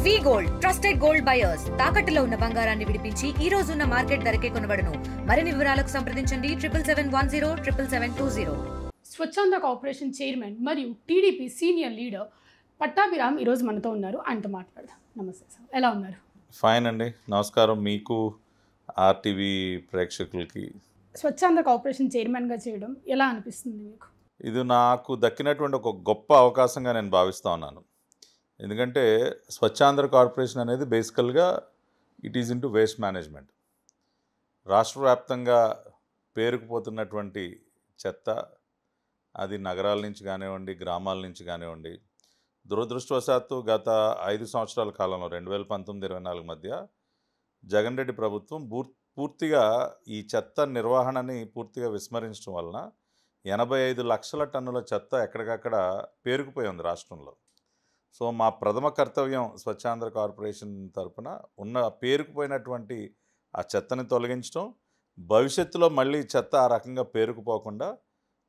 వి gold trusted gold buyers తాకట్టులో ఉన్న బంగారాన్ని విడిపించి ఈ రోజు ఉన్న మార్కెట్ ధరకే కొనబడును. మరిన్ని వివరాలకు సంప్రదించండి 77107720. స్వచ్ఛంద కార్పొరేషన్ చైర్మన్ మరియు టీడీపీ సీనియర్ లీడర్ పట్టాభిరామ్ ఈరోజు మనతో ఉన్నారు. ఆయనతో మాట్లాడదాం. నమస్తే సార్, ఎలా ఉన్నారు? ఫైన్ అండి, నమస్కారం మీకు, ఆర్టీవీ ప్రేక్షకులకి. స్వచ్ఛంద కార్పొరేషన్ చైర్మన్గా చేయడం ఎలా అనిపిస్తుంది మీకు? ఇది నాకు దక్కినటువంటి ఒక గొప్ప అవకాశంగా నేను భావిస్తూ ఉన్నాను. ఎందుకంటే స్వచ్ఛాంధ్ర కార్పొరేషన్ అనేది బేసికల్గా it is into waste management. రాష్ట్ర వ్యాప్తంగా పేరుకుపోతున్నటువంటి చెత్త, అది నగరాల నుంచి కానివ్వండి, గ్రామాల నుంచి కానివ్వండి, దురదృష్టవశాత్తు గత 5 సంవత్సరాల కాలంలో 2019-24 మధ్య జగన్ రెడ్డి ప్రభుత్వం పూర్తిగా ఈ చెత్త నిర్వహణని పూర్తిగా విస్మరించడం వలన 85 లక్షల టన్నుల చెత్త ఎక్కడికక్కడ పేరుకుపోయి ఉంది రాష్ట్రంలో. సో మా ప్రథమ కర్తవ్యం స్వచ్ఛాంధ్ర కార్పొరేషన్ తరఫున ఉన్న పేరుకుపోయినటువంటి ఆ చెత్తని తొలగించడం, భవిష్యత్తులో మళ్ళీ చెత్త ఆ రకంగా పేరుకుపోకుండా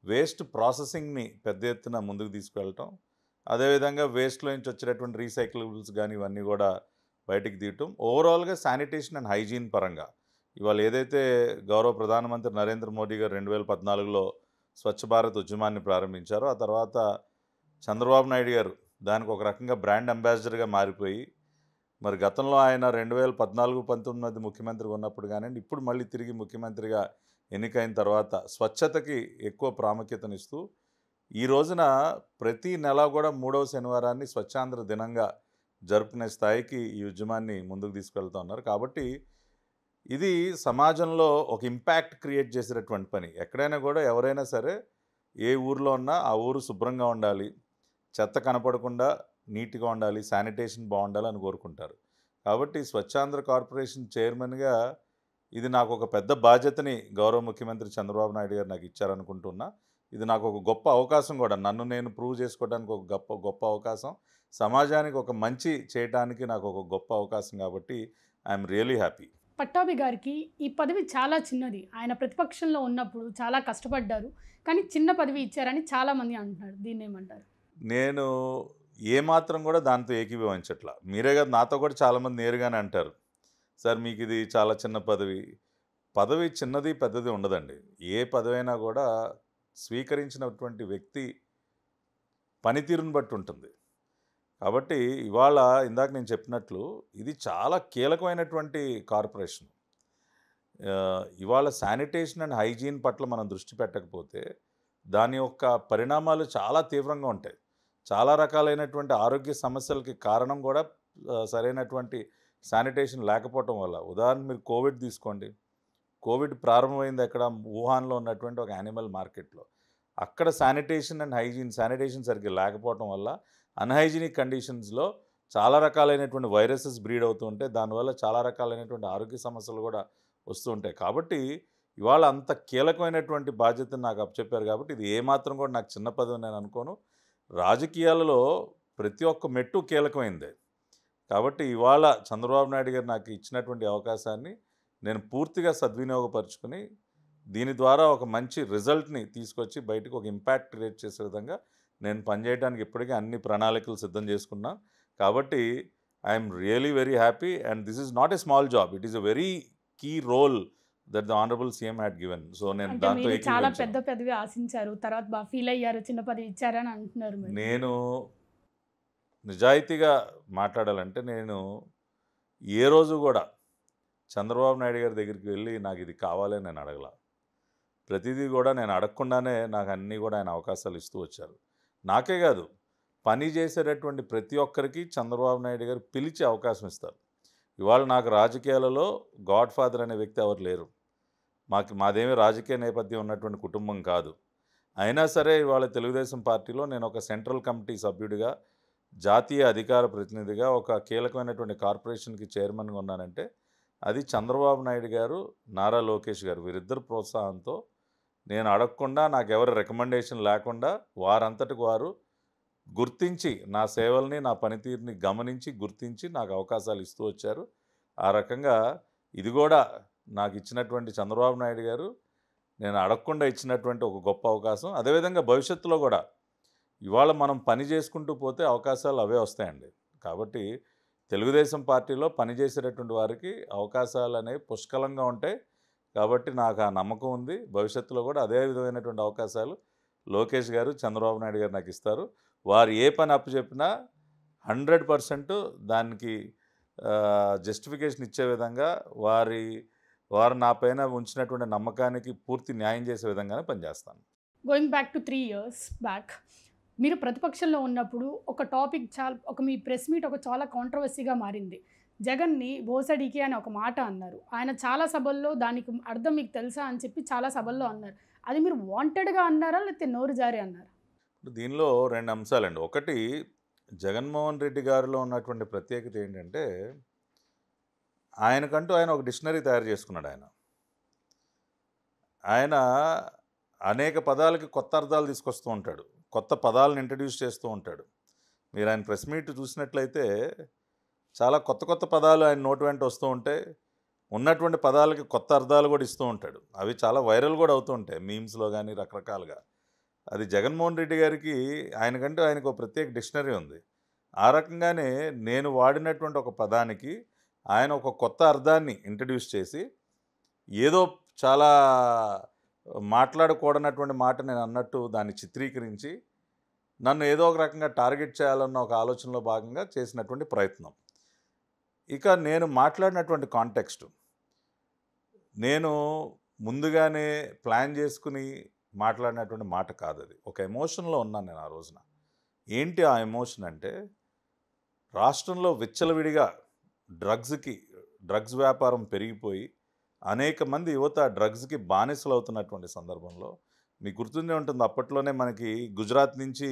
వేస్ట్ ప్రాసెసింగ్ని పెద్ద ఎత్తున ముందుకు తీసుకువెళ్ళటం, అదేవిధంగా వేస్ట్లో నుంచి వచ్చేటటువంటి రీసైక్లబుల్స్ కానీ ఇవన్నీ కూడా బయటికి తీయటం, ఓవరాల్గా శానిటేషన్ అండ్ హైజీన్ పరంగా ఇవాళ ఏదైతే గౌరవ ప్రధానమంత్రి నరేంద్ర మోడీ గారు 2014లో స్వచ్ఛ భారత్ ఉద్యమాన్ని ప్రారంభించారో, ఆ తర్వాత చంద్రబాబు నాయుడు గారు దానికి ఒక రకంగా బ్రాండ్ అంబాసిడర్గా మారిపోయి, మరి గతంలో ఆయన 2014-19 ముఖ్యమంత్రిగా ఉన్నప్పుడు కానివ్వండి, ఇప్పుడు మళ్ళీ తిరిగి ముఖ్యమంత్రిగా ఎన్నికైన తర్వాత స్వచ్ఛతకి ఎక్కువ ప్రాముఖ్యతనిస్తూ ఈ రోజున ప్రతి నెల కూడా 3వ శనివారాన్ని స్వచ్ఛాంధ్ర దినంగా జరుపుకునే స్థాయికి ఈ ఉద్యమాన్ని ముందుకు తీసుకెళ్తూ ఉన్నారు. కాబట్టి ఇది సమాజంలో ఒక ఇంపాక్ట్ క్రియేట్ చేసేటటువంటి పని. ఎక్కడైనా కూడా ఎవరైనా సరే ఏ ఊరిలో ఉన్నా ఆ ఊరు శుభ్రంగా ఉండాలి, చెత్త కనపడకుండా నీట్గా ఉండాలి, శానిటేషన్ బాగుండాలి అని కోరుకుంటారు. కాబట్టి స్వచ్ఛాంధ్ర కార్పొరేషన్ చైర్మన్గా ఇది నాకు ఒక పెద్ద బాధ్యతని గౌరవ ముఖ్యమంత్రి చంద్రబాబు నాయుడు గారు నాకు ఇచ్చారనుకుంటున్నా. ఇది నాకు ఒక గొప్ప అవకాశం కూడా, నన్ను నేను ప్రూవ్ చేసుకోవడానికి ఒక గొప్ప అవకాశం, సమాజానికి ఒక మంచి చేయడానికి నాకు ఒక గొప్ప అవకాశం. కాబట్టి ఐఎమ్ రియలీ హ్యాపీ. పట్టాభి గారికి ఈ పదవి చాలా చిన్నది. ఆయన ప్రతిపక్షంలో ఉన్నప్పుడు చాలా కష్టపడ్డారు, కానీ చిన్న పదవి ఇచ్చారని చాలామంది అంటున్నారు. దీన్ని ఏమంటారు? నేను ఏమాత్రం కూడా దాంతో ఏకీభవించట్లా. మీరే కాదు, నాతో కూడా చాలామంది నేరుగానే అంటారు, సార్ మీకు ఇది చాలా చిన్న పదవి. పదవి చిన్నది పెద్దది ఉండదండి. ఏ పదవి అయినా కూడా స్వీకరించినటువంటి వ్యక్తి పనితీరుని బట్టి ఉంటుంది. కాబట్టి ఇవాళ ఇందాక నేను చెప్పినట్లు ఇది చాలా కీలకమైనటువంటి కార్పొరేషన్. ఇవాళ శానిటేషన్ అండ్ హైజీన్ పట్ల మనం దృష్టి పెట్టకపోతే దాని యొక్క పరిణామాలు చాలా తీవ్రంగా ఉంటాయి. చాలా రకాలైనటువంటి ఆరోగ్య సమస్యలకి కారణం కూడా సరైనటువంటి శానిటేషన్ లేకపోవటం వల్ల. ఉదాహరణ మీరు కోవిడ్ తీసుకోండి. కోవిడ్ ప్రారంభమైంది ఎక్కడ? వుహాన్లో ఉన్నటువంటి ఒక యానిమల్ మార్కెట్లో. అక్కడ శానిటేషన్ అండ్ శానిటేషన్ సరిగ్గా లేకపోవటం వల్ల అన్హైజీనిక్ కండిషన్స్లో చాలా రకాలైనటువంటి వైరసెస్ బ్రీడ్ అవుతూ ఉంటాయి. దానివల్ల చాలా రకాలైనటువంటి ఆరోగ్య సమస్యలు కూడా వస్తూ ఉంటాయి. కాబట్టి ఇవాళ అంత కీలకమైనటువంటి బాధ్యతను నాకు అప్పచెప్పారు. కాబట్టి ఇది ఏమాత్రం కూడా నాకు చిన్న పదవి నేను అనుకోను. రాజకీయాలలో ప్రతి ఒక్క మెట్టు కీలకమైందే. కాబట్టి ఇవాళ చంద్రబాబు నాయుడు గారు నాకు ఇచ్చినటువంటి అవకాశాన్ని నేను పూర్తిగా సద్వినియోగపరుచుకుని దీని ద్వారా ఒక మంచి రిజల్ట్ని తీసుకొచ్చి బయటకు ఒక ఇంపాక్ట్ క్రియేట్ చేసే విధంగా నేను పనిచేయడానికి ఇప్పటికే అన్ని ప్రణాళికలు సిద్ధం చేసుకున్నా. కాబట్టి I'm really very happy and this is not a small job. It is a very key role that the honourable CM had given. So నేను దాంతో చాలా పెద్ద పదవి ఆశించారు, తర్వాత బాగా ఫీల్ అయ్యారు, చిన్న పదవి ఇచ్చారని అంటున్నారు. నేను నిజాయితీగా మాట్లాడాలంటే నేను ఏ రోజు కూడా చంద్రబాబు నాయుడు గారి దగ్గరికి వెళ్ళి నాకు ఇది కావాలని నేను అడగల. ప్రతిదీ కూడా నేను అడగకుండానే నాకు అన్నీ కూడా ఆయన అవకాశాలు ఇస్తూ వచ్చారు. నాకే కాదు, పని చేసేటటువంటి ప్రతి ఒక్కరికి చంద్రబాబు నాయుడు గారు పిలిచి అవకాశం ఇస్తారు. ఇవాళ నాకు రాజకీయాలలో గాడ్ ఫాదర్ అనే వ్యక్తి ఎవరు లేరు. మాదేమీ రాజకీయ నేపథ్యం ఉన్నటువంటి కుటుంబం కాదు. అయినా సరే ఇవాళ తెలుగుదేశం పార్టీలో నేను ఒక సెంట్రల్ కమిటీ సభ్యుడిగా, జాతీయ అధికార ప్రతినిధిగా, ఒక కీలకమైనటువంటి కార్పొరేషన్కి చైర్మన్గా ఉన్నానంటే అది చంద్రబాబు నాయుడు గారు, నారా లోకేష్ గారు వీరిద్దరు ప్రోత్సాహంతో, నేను అడగకుండా, నాకు ఎవరి రికమెండేషన్ లేకుండా వారంతటికి వారు గుర్తించి నా సేవల్ని, నా పనితీరుని గమనించి గుర్తించి నాకు అవకాశాలు ఇస్తూ వచ్చారు. ఆ రకంగా ఇది కూడా నాకు ఇచ్చినటువంటి చంద్రబాబు నాయుడు గారు నేను అడగకుండా ఇచ్చినటువంటి ఒక గొప్ప అవకాశం. అదేవిధంగా భవిష్యత్తులో కూడా ఇవాళ మనం పని చేసుకుంటూ పోతే అవకాశాలు అవే వస్తాయండి. కాబట్టి తెలుగుదేశం పార్టీలో పనిచేసేటటువంటి వారికి అవకాశాలు అనేవి పుష్కలంగా ఉంటాయి. కాబట్టి నాకు ఆ నమ్మకం ఉంది. భవిష్యత్తులో కూడా అదే విధమైనటువంటి అవకాశాలు లోకేష్ గారు, చంద్రబాబు నాయుడు గారు నాకు ఇస్తారు. వారు ఏ పని అప్పచెప్పినా 100% దానికి జస్టిఫికేషన్ ఇచ్చే విధంగా వారు నా పైన ఉంచినటువంటి నమ్మకానికి పూర్తి న్యాయం చేసే విధంగానే పనిచేస్తాను. Going back to 3 years back, మీరు ప్రతిపక్షంలో ఉన్నప్పుడు ఒక టాపిక్ మీ ప్రెస్ మీట్ చాలా కాంట్రవర్సీగా మారింది. జగన్ని బోసడికి అని ఒక మాట అన్నారు. ఆయన చాలా సభల్లో దానికి అర్థం మీకు తెలుసా అని చెప్పి చాలా సభల్లో అన్నారు. అది మీరు వాంటెడ్గా అన్నారా, లేకపోతే నోరు జారి అన్నారా? దీనిలో 2 అంశాలండి. ఒకటి, జగన్మోహన్ రెడ్డి గారిలో ఉన్నటువంటి ప్రత్యేకత ఏంటంటే, ఆయనకంటూ ఆయన ఒక డిక్షనరీ తయారు చేసుకున్నాడు. ఆయన అనేక పదాలకి కొత్త అర్థాలు తీసుకొస్తూ ఉంటాడు. కొత్త పదాలను ఇంట్రడ్యూస్ చేస్తూ ఉంటాడు. మీరు ఆయన ప్రెస్ మీట్ చూసినట్లయితే చాలా కొత్త కొత్త పదాలు ఆయన నోటి వెంట వస్తూ ఉంటాయి. ఉన్నటువంటి పదాలకి కొత్త అర్థాలు కూడా ఇస్తూ ఉంటాడు. అవి చాలా వైరల్ కూడా అవుతూ ఉంటాయి, మీమ్స్లో కానీ రకరకాలుగా. అది జగన్మోహన్ రెడ్డి గారికి ఆయనకు ఒక ప్రత్యేక డిక్షనరీ ఉంది. ఆ రకంగానే నేను వాడినటువంటి ఒక పదానికి ఆయన ఒక కొత్త అర్థాన్ని ఇంట్రడ్యూస్ చేసి, ఏదో చాలా మాట్లాడకూడనటువంటి మాట నేను అన్నట్టు దాన్ని చిత్రీకరించి నన్ను ఏదో ఒక రకంగా టార్గెట్ చేయాలన్న ఒక ఆలోచనలో భాగంగా చేసినటువంటి ప్రయత్నం. ఇక నేను మాట్లాడినటువంటి కాంటెక్స్ట్, నేను ముందుగానే ప్లాన్ చేసుకుని మాట్లాడినటువంటి మాట కాదు. అది ఒక ఎమోషన్లో ఉన్నాను నేను ఆ రోజున. ఏంటి ఆ ఎమోషన్ అంటే, రాష్ట్రంలో విచ్చలవిడిగా డ్రగ్స్ వ్యాపారం పెరిగిపోయి అనేక మంది యువత డ్రగ్స్కి బానిసలు అవుతున్నటువంటి సందర్భంలో, మీకు గుర్తుండే ఉంటుంది, అప్పట్లోనే మనకి గుజరాత్ నుంచి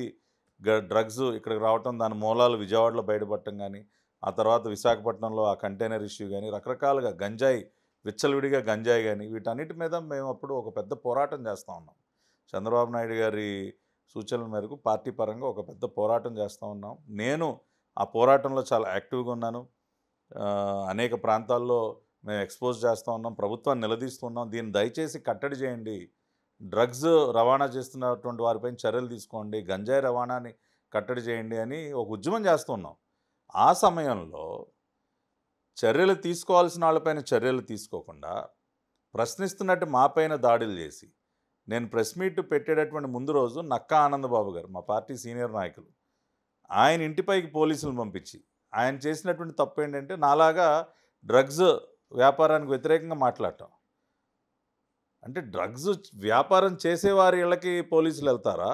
డ్రగ్స్ ఇక్కడికి రావటం, దాని మూలాలు విజయవాడలో బయటపడటం కానీ, ఆ తర్వాత విశాఖపట్నంలో ఆ కంటైనర్ ఇష్యూ కానీ, రకరకాలుగా విచ్చలవిడిగా గంజాయి కానీ, వీటన్నిటి మీద మేము అప్పుడు ఒక పెద్ద పోరాటం చేస్తూ ఉన్నాం. చంద్రబాబు నాయుడు గారి సూచనల మేరకు పార్టీ పరంగా ఒక పెద్ద పోరాటం చేస్తూ ఉన్నాం. నేను ఆ పోరాటంలో చాలా యాక్టివ్గా ఉన్నాను. అనేక ప్రాంతాల్లో మేము ఎక్స్పోజ్ చేస్తూ ఉన్నాం, ప్రభుత్వాన్ని నిలదీస్తూ ఉన్నాం. దీన్ని దయచేసి కట్టడి చేయండి, డ్రగ్స్ రవాణా చేస్తున్నటువంటి వారిపైన చర్యలు తీసుకోండి, గంజాయి రవాణాని కట్టడి చేయండి అని ఒక ఉద్యమం చేస్తున్నాం. ఆ సమయంలో చర్యలు తీసుకోవాల్సిన వాళ్ళపైన చర్యలు తీసుకోకుండా ప్రశ్నిస్తున్నట్టు మాపైన దాడులు చేసి, నేను ప్రెస్ మీట్ పెట్టేటటువంటి ముందు రోజు నక్కా ఆనందబాబు గారు, మా పార్టీ సీనియర్ నాయకులు, ఆయన ఇంటిపైకి పోలీసులు పంపించి, ఆయన చేసినటువంటి తప్పు ఏంటంటే నాలాగా డ్రగ్స్ వ్యాపారానికి వ్యతిరేకంగా మాట్లాడటం. అంటే డ్రగ్స్ వ్యాపారం చేసేవారి ఇళ్ళకి పోలీసులు వెళ్తారా,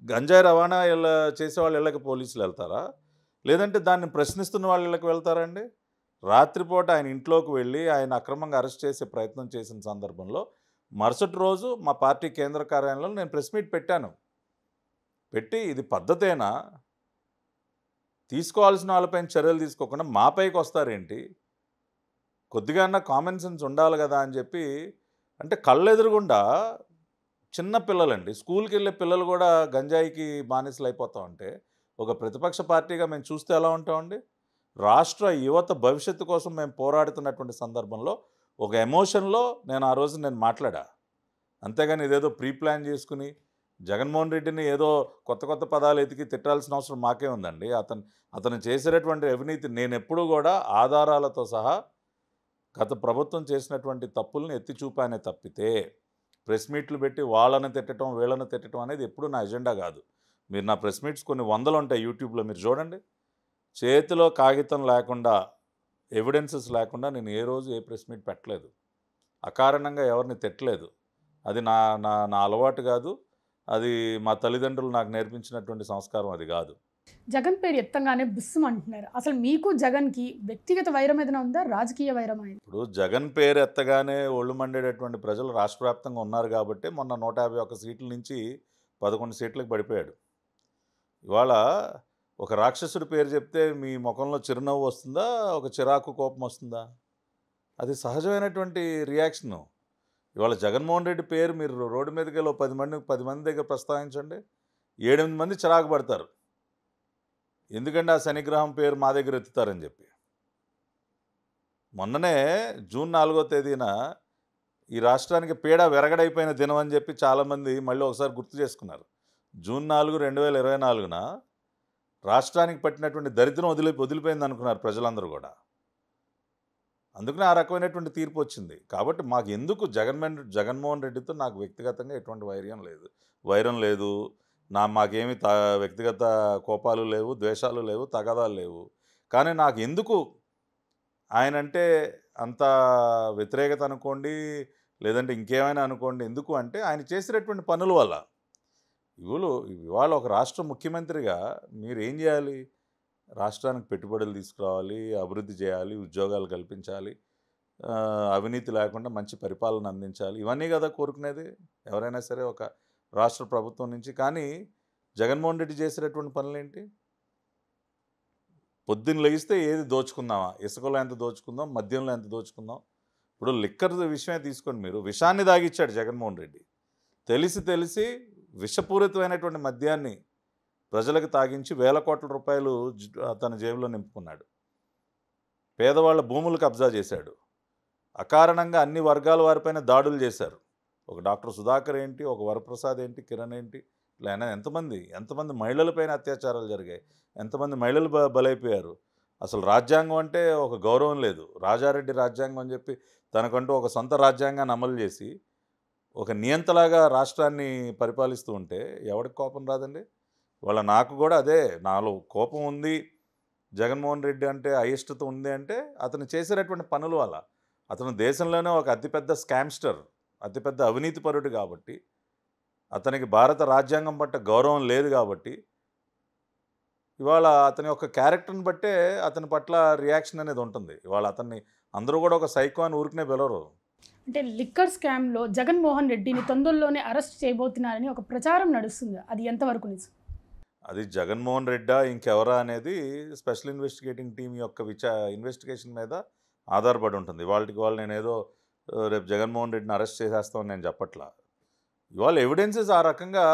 గంజాయి రవాణా చేసేవాళ్ళ ఇళ్ళకి పోలీసులు వెళ్తారా, లేదంటే దాన్ని ప్రశ్నిస్తున్న వాళ్ళ ఇళ్ళకి వెళ్తారా అండి? రాత్రిపూట ఆయన ఇంట్లోకి వెళ్ళి ఆయన అక్రమంగా అరెస్ట్ చేసే ప్రయత్నం చేసిన సందర్భంలో మరుసటి రోజు మా పార్టీ కేంద్ర కార్యాలయంలో నేను ప్రెస్ మీట్ పెట్టి ఇది పద్ధతేనా, తీసుకోవాల్సిన వాళ్ళపైన చర్యలు తీసుకోకుండా మాపైకి వస్తారేంటి, కొద్దిగా కామన్ సెన్స్ ఉండాలి కదా అని చెప్పి, అంటే కళ్ళెదురుగుండా చిన్న పిల్లలండి, స్కూల్కి వెళ్ళే పిల్లలు కూడా గంజాయికి బానిసలు అయిపోతా ఉంటే ఒక ప్రతిపక్ష పార్టీగా మేము చూస్తే ఎలా ఉంటామండి? రాష్ట్ర యువత భవిష్యత్తు కోసం మేము పోరాడుతున్నటువంటి సందర్భంలో ఒక ఎమోషన్లో నేను ఆ రోజు మాట్లాడా. అంతేగాని ఇదేదో ప్రీ ప్లాన్ చేసుకుని జగన్మోహన్ రెడ్డిని ఏదో కొత్త కొత్త పదాలు ఎతికి తిట్టాల్సిన అవసరం మాకే ఉందండి. అతను చేసేటటువంటి అవినీతి నేను ఎప్పుడూ కూడా ఆధారాలతో సహా గత ప్రభుత్వం చేసినటువంటి తప్పుల్ని ఎత్తి చూపానే తప్పితే ప్రెస్ మీట్లు పెట్టి వాళ్ళని తిట్టడం వీళ్ళని తిట్టడం అనేది ఎప్పుడూ నా ఎజెండా కాదు. మీరు నా ప్రెస్ మీట్స్ కొన్ని వందలు ఉంటాయి యూట్యూబ్లో, మీరు చూడండి. చేతిలో కాగితం లేకుండా, ఎవిడెన్సెస్ లేకుండా నేను ఏ రోజు ఏ ప్రెస్ మీట్ పెట్టలేదు, అకారణంగా ఎవరిని తిట్టలేదు. అది నా నా నా అలవాటు కాదు, అది మా తల్లిదండ్రులు నాకు నేర్పించినటువంటి సంస్కారం అది కాదు. జగన్ పేరు ఎత్తంగానే బిస్సం అంటున్నారు. అసలు మీకు జగన్కి వ్యక్తిగత వైరం ఏదైనా ఉందా, రాజకీయ వైరం అయింది? ఇప్పుడు జగన్ పేరు ఎత్తగానే ఒళ్ళు మండేటటువంటి ప్రజలు రాష్ట్ర వ్యాప్తంగా ఉన్నారు కాబట్టి మొన్న 151 సీట్ల నుంచి 11 సీట్లకు పడిపోయాడు. ఇవాళ ఒక రాక్షసుడి పేరు చెప్తే మీ ముఖంలో చిరునవ్వు వస్తుందా, ఒక చిరాకు కోపం వస్తుందా? అది సహజమైనటువంటి రియాక్షను. ఇవాళ జగన్మోహన్ రెడ్డి పేరు మీరు రోడ్డు మీదకి వెళ్ళి 10 మంది దగ్గర ప్రస్తావించండి, 7-8 మంది చిరాకు పడతారు. ఎందుకంటే ఆ శనిగ్రహం పేరు మా దగ్గర ఎత్తుతారని చెప్పి. మొన్ననే జూన్ 4వ తేదీన ఈ రాష్ట్రానికి పీడ విరగడైపోయిన దినం అని చెప్పి చాలామంది మళ్ళీ ఒకసారి గుర్తు చేసుకున్నారు. జూన్ 4, 2024న రాష్ట్రానికి పట్టినటువంటి దరిద్రం వదిలిపోయింది అనుకున్నారు ప్రజలందరూ కూడా. అందుకనే ఆ రకమైనటువంటి తీర్పు వచ్చింది. కాబట్టి మాకు ఎందుకు జగన్మోహన్ రెడ్డితో నాకు వ్యక్తిగతంగా ఎటువంటి వైరం లేదు. మాకేమి వ్యక్తిగత కోపాలు లేవు, ద్వేషాలు లేవు, తగాదాలు లేవు. కానీ నాకు ఎందుకు ఆయనంటే అంత వ్యతిరేకత అనుకోండి, లేదంటే ఇంకేమైనా అనుకోండి. ఎందుకు అంటే ఆయన చేసినటువంటి పనుల వల్ల. ఇవాళ ఒక రాష్ట్ర ముఖ్యమంత్రిగా మీరు ఏం చేయాలి? రాష్ట్రానికి పెట్టుబడులు తీసుకురావాలి, అభివృద్ధి చేయాలి, ఉద్యోగాలు కల్పించాలి, అవినీతి లేకుండా మంచి పరిపాలన అందించాలి. ఇవన్నీ కదా కోరుకునేది ఎవరైనా సరే ఒక రాష్ట్ర ప్రభుత్వం నుంచి. కానీ జగన్మోహన్ రెడ్డి చేసేటటువంటి పనులేంటి? పొద్దున్న లెగిస్తే ఏది దోచుకుందామా, ఇసుకలో ఎంత దోచుకుందాం, మద్యంలో ఎంత దోచుకుందాం. ఇప్పుడు లిక్కర్ విషయమే తీసుకోండి. మీరు విషాన్ని దాగిచ్చాడు జగన్మోహన్ రెడ్డి. తెలిసి విషపూరితమైనటువంటి మద్యాన్ని ప్రజలకు తాగించి వేల కోట్ల రూపాయలు తన జేబులో నింపుకున్నాడు. పేదవాళ్ళ భూములు కబ్జా చేశాడు. అకారణంగా అన్ని వర్గాల వారిపైన దాడులు చేశారు. ఒక డాక్టర్ సుధాకర్ ఏంటి, ఒక వరప్రసాద్ ఏంటి, కిరణ్ ఏంటి, ఇలా ఎంతమంది మహిళలపైన అత్యాచారాలు జరిగాయి, ఎంతమంది మహిళలు బలైపోయారు. అసలు రాజ్యాంగం అంటే ఒక గౌరవం లేదు. రాజారెడ్డి రాజ్యాంగం అని చెప్పి తనకంటూ ఒక సొంత రాజ్యాంగాన్ని అమలు చేసి ఒక నియంతలాగా రాష్ట్రాన్ని పరిపాలిస్తూ ఉంటే ఎవరికి కోపం రాదండి? నాకు కూడా అదే, నాలో కోపం ఉంది. జగన్మోహన్ రెడ్డి అంటే అయిష్టత ఉంది అంటే అతను చేసేటటువంటి పనుల వల్ల. అతను దేశంలోనే ఒక అతిపెద్ద స్కామ్స్టర్, అతిపెద్ద అవినీతిపరుడు కాబట్టి, అతనికి భారత రాజ్యాంగం పట్ల గౌరవం లేదు కాబట్టి, ఇవాళ అతని యొక్క క్యారెక్టర్ని బట్టే అతని పట్ల రియాక్షన్ అనేది ఉంటుంది. ఇవాళ అతన్ని అందరూ కూడా ఒక సైకో అని ఊరికనే పిలవరు. అంటే లిక్కర్ స్కామ్లో జగన్మోహన్ రెడ్డిని తొందరలోనే అరెస్ట్ చేయబోతున్నారని ఒక ప్రచారం నడుస్తుంది. అది ఎంతవరకు నిజం? అది జగన్మోహన్ రెడ్డా ఇంకెవరా అనేది స్పెషల్ ఇన్వెస్టిగేటింగ్ టీం యొక్క ఇన్వెస్టిగేషన్ మీద ఆధారపడి ఉంటుంది. ఇవాళ నేనేదో రేపు జగన్మోహన్ రెడ్డిని అరెస్ట్ చేసేస్తామని నేను చెప్పట్లా. ఇవాళ ఎవిడెన్సెస్ ఆ రకంగా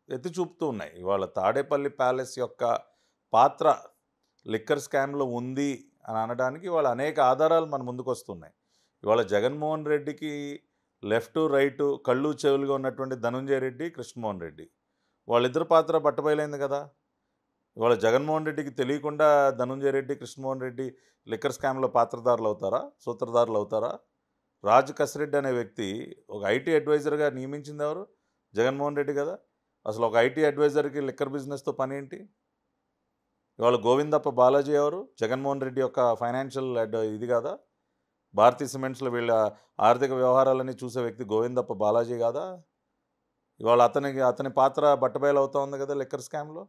ఎత్తి చూపుతూ ఉన్నాయి. ఇవాళ తాడేపల్లి ప్యాలెస్ యొక్క పాత్ర లిక్కర్ స్కామ్లో ఉంది అని అనడానికి ఇవాళ అనేక ఆధారాలు మన ముందుకు వస్తున్నాయి. ఇవాళ జగన్మోహన్ రెడ్డికి లెఫ్ట్ రైటు కళ్ళు చెవులుగా ఉన్నటువంటి ధనుంజయ రెడ్డి, కృష్ణమోహన్ రెడ్డి, వాళ్ళిద్దరు పాత్ర బట్టబయలైంది కదా. ఇవాళ జగన్మోహన్ రెడ్డికి తెలియకుండా ధనుంజయ రెడ్డి, కృష్ణమోహన్ రెడ్డి లిక్కర్ స్కామ్లో సూత్రధారులు అవుతారా? రాజ్ కసిరెడ్డి అనే వ్యక్తి ఒక ఐటీ అడ్వైజర్గా నియమించింది ఎవరు? జగన్మోహన్ రెడ్డి కదా. అసలు ఒక ఐటీ అడ్వైజర్కి లిక్కర్ బిజినెస్తో పని ఏంటి? ఇవాళ గోవిందప్ప బాలాజీ ఎవరు? జగన్మోహన్ రెడ్డి యొక్క ఫైనాన్షియల్ ఇది కాదా? భారతీయ సిమెంట్స్లో వీళ్ళ ఆర్థిక వ్యవహారాలని చూసే వ్యక్తి గోవిందప్ప బాలాజీ కాదా? ఇవాళ అతని పాత్ర బట్టబయలు అవుతూ ఉంది కదా లిక్కర్ స్కామ్లో.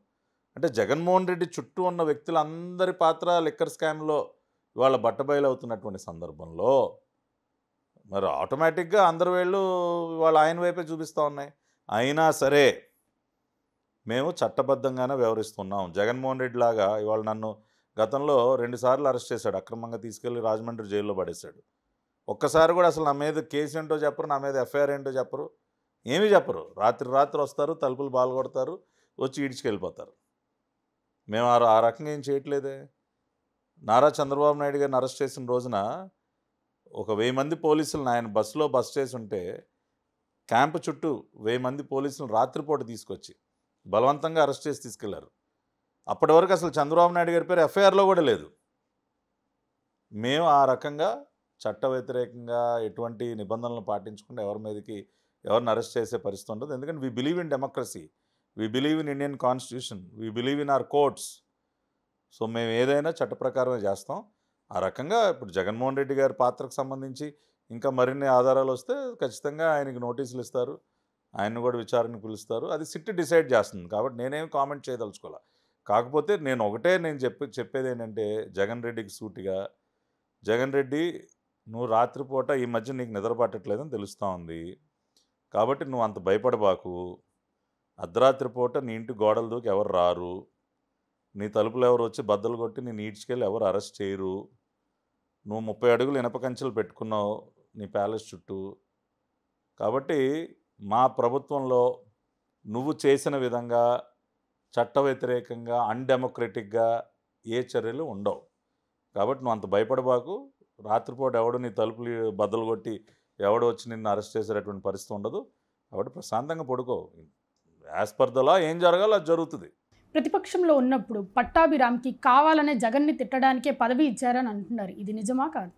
అంటే జగన్మోహన్ రెడ్డి చుట్టూ ఉన్న వ్యక్తులందరి పాత్ర లిక్కర్ స్కామ్లో ఇవాళ బట్టబయలు అవుతున్నటువంటి సందర్భంలో మరి ఆటోమేటిక్గా అందరి వేళ్ళు ఇవాళ ఆయన వైపే చూపిస్తూ ఉన్నాయి. అయినా సరే మేము చట్టబద్ధంగానే వ్యవహరిస్తున్నాం. జగన్మోహన్ రెడ్డి లాగా ఇవాళ నన్ను గతంలో 2 సార్లు అరెస్ట్ చేశాడు, అక్రమంగా తీసుకెళ్ళి రాజమండ్రి జైల్లో పడేశాడు. ఒక్కసారి కూడా అసలు నా మీద కేసు ఏంటో చెప్పరు, నా మీద ఎఫ్ఐఆర్ ఏంటో చెప్పరు, ఏమీ చెప్పరు. రాత్రి వస్తారు, తలుపులు బాల్గొడతారు, వచ్చి ఈడ్చుకెళ్ళిపోతారు. మేము ఆ రకంగా ఏం చేయట్లేదే. నారా చంద్రబాబు నాయుడు గారిని అరెస్ట్ చేసిన రోజున ఒక 1000 మంది పోలీసులను ఆయన బస్ చేసి ఉంటే క్యాంపు చుట్టూ 1000 మంది పోలీసులను రాత్రిపూట తీసుకొచ్చి బలవంతంగా అరెస్ట్ చేసి తీసుకెళ్లారు. అప్పటి వరకు అసలు చంద్రబాబు నాయుడు గారి పేరు ఎఫ్ఐఆర్లో కూడా లేదు. మేము ఆ రకంగా చట్ట వ్యతిరేకంగా ఎటువంటి నిబంధనలను పాటించకుండా ఎవరిని అరెస్ట్ చేసే పరిస్థితి ఉండదు. ఎందుకంటే we believe in democracy, we believe in Indian constitution, we believe in our courts. So మేము ఏదైనా చట్ట ప్రకారమే చేస్తాం. ఆ రకంగా ఇప్పుడు జగన్మోహన్ రెడ్డి గారి పాత్రకు సంబంధించి ఇంకా మరిన్ని ఆధారాలు వస్తే ఖచ్చితంగా ఆయనకి నోటీసులు ఇస్తారు, ఆయన్ని కూడా విచారణకు పిలుస్తారు. అది సిట్ డిసైడ్ చేస్తుంది. కాబట్టి నేనేం కామెంట్ చేయదలుచుకోవాలి. కాకపోతే నేను చెప్పేది ఏంటంటే జగన్ రెడ్డికి సూటిగా, జగన్ రెడ్డి నువ్వు రాత్రిపూట ఈ మధ్య నీకు నిద్ర పట్టట్లేదని తెలుస్తూ ఉంది. కాబట్టి నువ్వు అంత భయపడబాకు. అర్ధరాత్రి పూట నీ ఇంటి గోడలు దూకి ఎవరు రారు, నీ తలుపులు ఎవరు వచ్చి బద్దలు కొట్టి నీ ఈడ్చుకెళ్ళి ఎవరు అరెస్ట్ చేయరు. నువ్వు 30 అడుగులు ఇనప కంచెలు పెట్టుకున్నావు నీ ప్యాలెస్ చుట్టూ. కాబట్టి మా ప్రభుత్వంలో నువ్వు చేసిన విధంగా చట్ట వ్యతిరేకంగా అన్డెమోక్రటిక్గా ఏ చర్యలు ఉండవు. కాబట్టి నువ్వు అంత భయపడబాకు. రాత్రిపూట ఎవడు నీ తలుపులు బద్దలు కొట్టి ఎవడు వచ్చి నిన్ను అరెస్ట్ చేసేటటువంటి పరిస్థితి ఉండదు. కాబట్టి ప్రశాంతంగా పడుకో. యాజ్ పర్ ద లా ఏం జరగాలో అది జరుగుతుంది. ప్రతిపక్షంలో ఉన్నప్పుడు పట్టాభిరామ్కి కావాలనే జగన్ని తిట్టడానికే పదవి ఇచ్చారని అంటున్నారు. ఇది నిజమా కాదు?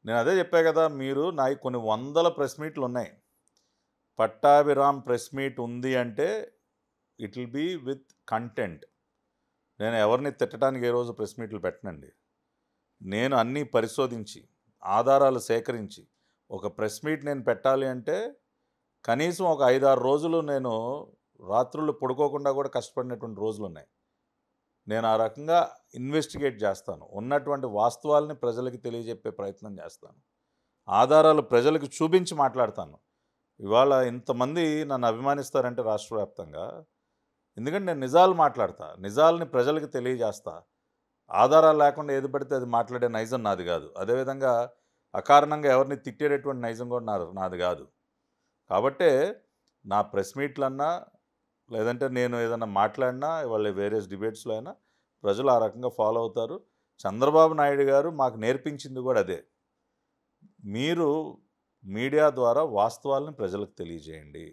నేను అదే చెప్పా కదా, మీరు నాకు కొన్ని వందల ప్రెస్ మీట్లు ఉన్నాయి. పట్టాభిరామ్ ప్రెస్ మీట్ ఉంది అంటే it will be with content. నేను ఎవరిని తిట్టడానికి ఏ రోజు ప్రెస్ మీట్లు పెట్టనండి. నేను అన్నీ పరిశోధించి ఆధారాలు సేకరించి ఒక ప్రెస్ మీట్ నేను పెట్టాలి అంటే కనీసం ఒక 5-6 రోజులు నేను రాత్రులు పడుకోకుండా కూడా కష్టపడినటువంటి రోజులు ఉన్నాయి. నేను ఆ రకంగా ఇన్వెస్టిగేట్ చేస్తాను. ఉన్నటువంటి వాస్తవాల్ని ప్రజలకి తెలియజెప్పే ప్రయత్నం చేస్తాను. ఆధారాలు ప్రజలకు చూపించి మాట్లాడతాను. ఇవాళ ఇంతమంది నన్ను అభిమానిస్తారంటే రాష్ట్ర వ్యాప్తంగా, ఎందుకంటే నేను నిజాలు మాట్లాడతా, నిజాలని ప్రజలకు తెలియజేస్తా. ఆధారాలు లేకుండా ఏది పడితే అది మాట్లాడే నైజం నాది కాదు. అదేవిధంగా అకారణంగా ఎవరిని తిట్టేటటువంటి నైజం కూడా నాది కాదు. కాబట్టే నా ప్రెస్ మీట్లన్నా లేదంటే నేను ఏదైనా మాట్లాడినా వాళ్ళ వేరియస్ డిబేట్స్లో అయినా ప్రజలు ఆ రకంగా ఫాలో అవుతారు. చంద్రబాబు నాయుడు గారు మాకు నేర్పించింది కూడా అదే. మీరు మీడియా ద్వారా వాస్తవాలను ప్రజలకు తెలియజేయండి.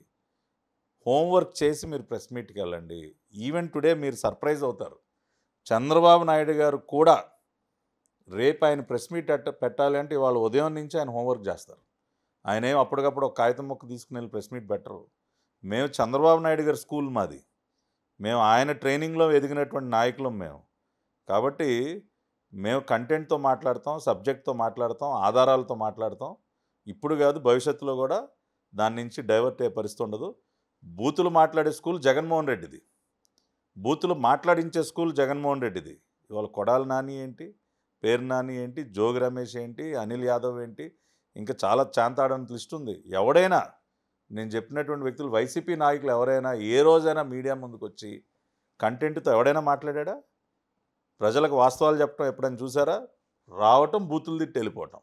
హోంవర్క్ చేసి మీరు ప్రెస్ మీట్కి వెళ్ళండి. ఈవెన్ టుడే మీరు సర్ప్రైజ్ అవుతారు. చంద్రబాబు నాయుడు గారు కూడా రేపు ఆయన ప్రెస్ మీట్ పెట్టాలి అంటే ఇవాళ ఉదయం నుంచి ఆయన హోంవర్క్ చేస్తారు. ఆయన ఏం అప్పటికప్పుడు ఒక కాగితం ముక్క తీసుకుని వెళ్ళి ప్రెస్ మీట్ పెట్టరు. మేము చంద్రబాబు నాయుడు గారి స్కూల్ మాది. మేము ఆయన ట్రైనింగ్లో ఎదిగినటువంటి నాయకులం మేము. కాబట్టి మేము కంటెంట్తో మాట్లాడతాం, సబ్జెక్ట్తో మాట్లాడతాం, ఆధారాలతో మాట్లాడతాం. ఇప్పుడు కాదు, భవిష్యత్తులో కూడా దాని నుంచి డైవర్ట్ అయ్యే పరిస్థితి ఉండదు. బూతులు మాట్లాడే స్కూల్ జగన్మోహన్ రెడ్డిది. బూతులు మాట్లాడించే స్కూల్ జగన్మోహన్ రెడ్డిది. ఇవాళ కొడాలి నాని ఏంటి, పేరు నాని ఏంటి, జోగి రమేష్ ఏంటి, అనిల్ యాదవ్ ఏంటి, ఇంకా చాలా చాంతాడని లిస్ట్ ఉంది. ఎవడైనా నేను చెప్పినటువంటి వ్యక్తులు వైసీపీ నాయకులు ఎవరైనా ఏ రోజైనా మీడియా ముందుకు వచ్చి కంటెంట్తో ఎవడైనా మాట్లాడా? ప్రజలకు వాస్తవాలు చెప్పడం ఎప్పుడైనా చూసారా? రావటం, బూతులు తిట్టి వెళ్ళిపోవటం.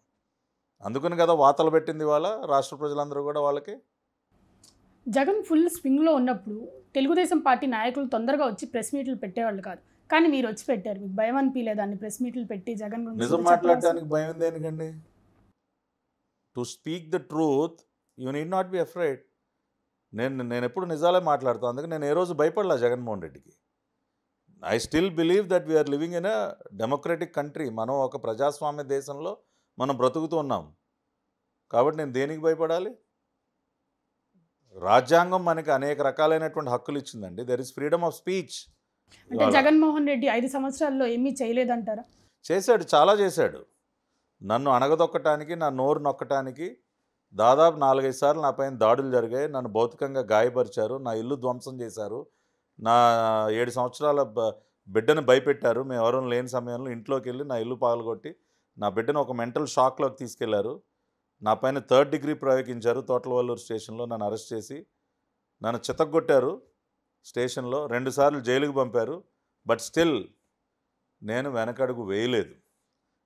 అందుకని కదా వాతలు పెట్టింది ఇవాళ రాష్ట్ర ప్రజలందరూ కూడా వాళ్ళకి. జగన్ ఫుల్ స్వింగ్లో ఉన్నప్పుడు తెలుగుదేశం పార్టీ నాయకులు తొందరగా వచ్చి ప్రెస్ మీట్లు పెట్టేవాళ్ళు కాదు, కానీ మీరు వచ్చి పెట్టారు. మీకు భయం అనిపించలేదాన్ని ప్రెస్ మీట్లు పెట్టి జగన్ గురించి నిజం మాట్లాడటానికి భయం దేనికండి? To speak the truth you need not be afraid. నేను ఎప్పుడు నిజాలే మాట్లాడతాను. అందుకే నేను ఏ రోజు భయపడలా జగన్మోహన్ రెడ్డికి. I still believe that we are living in a democratic country. మనం ఒక ప్రజాస్వామ్య దేశంలో మనం బ్రతుకుతూ ఉన్నాం. కాబట్టి నేను దేనికి భయపడాలి? రాజ్యాంగం మనకి అనేక రకాలైనటువంటి హక్కులు ఇచ్చిందండి. There is freedom of speech. అంటే జగన్మోహన్ రెడ్డి 5 సంవత్సరాల్లో ఏమీ చేయలేదంటారా? చేశాడు, చాలా చేశాడు. నన్ను అణగదొక్కటానికి, నా నోరు నొక్కటానికి దాదాపు 4-5 సార్లు నా పైన దాడులు జరిగాయి. నన్ను భౌతికంగా గాయపరిచారు, నా ఇల్లు ధ్వంసం చేశారు, నా 7 సంవత్సరాల బిడ్డను భయపెట్టారు. మేము ఎవరూ లేని సమయంలో ఇంట్లోకి వెళ్ళి నా ఇల్లు పగలగొట్టి నా బిడ్డను ఒక మెంటల్ షాక్లోకి తీసుకెళ్లారు. నా పైన 3rd డిగ్రీ ప్రయోగించారు. తోటలవల్లూరు స్టేషన్లో నన్ను అరెస్ట్ చేసి నన్ను చితగ్గొట్టారు. స్టేషన్లో 2 సార్లు జైలుకు పంపారు. బట్ స్టిల్ నేను వెనకడుగు వేయలేదు.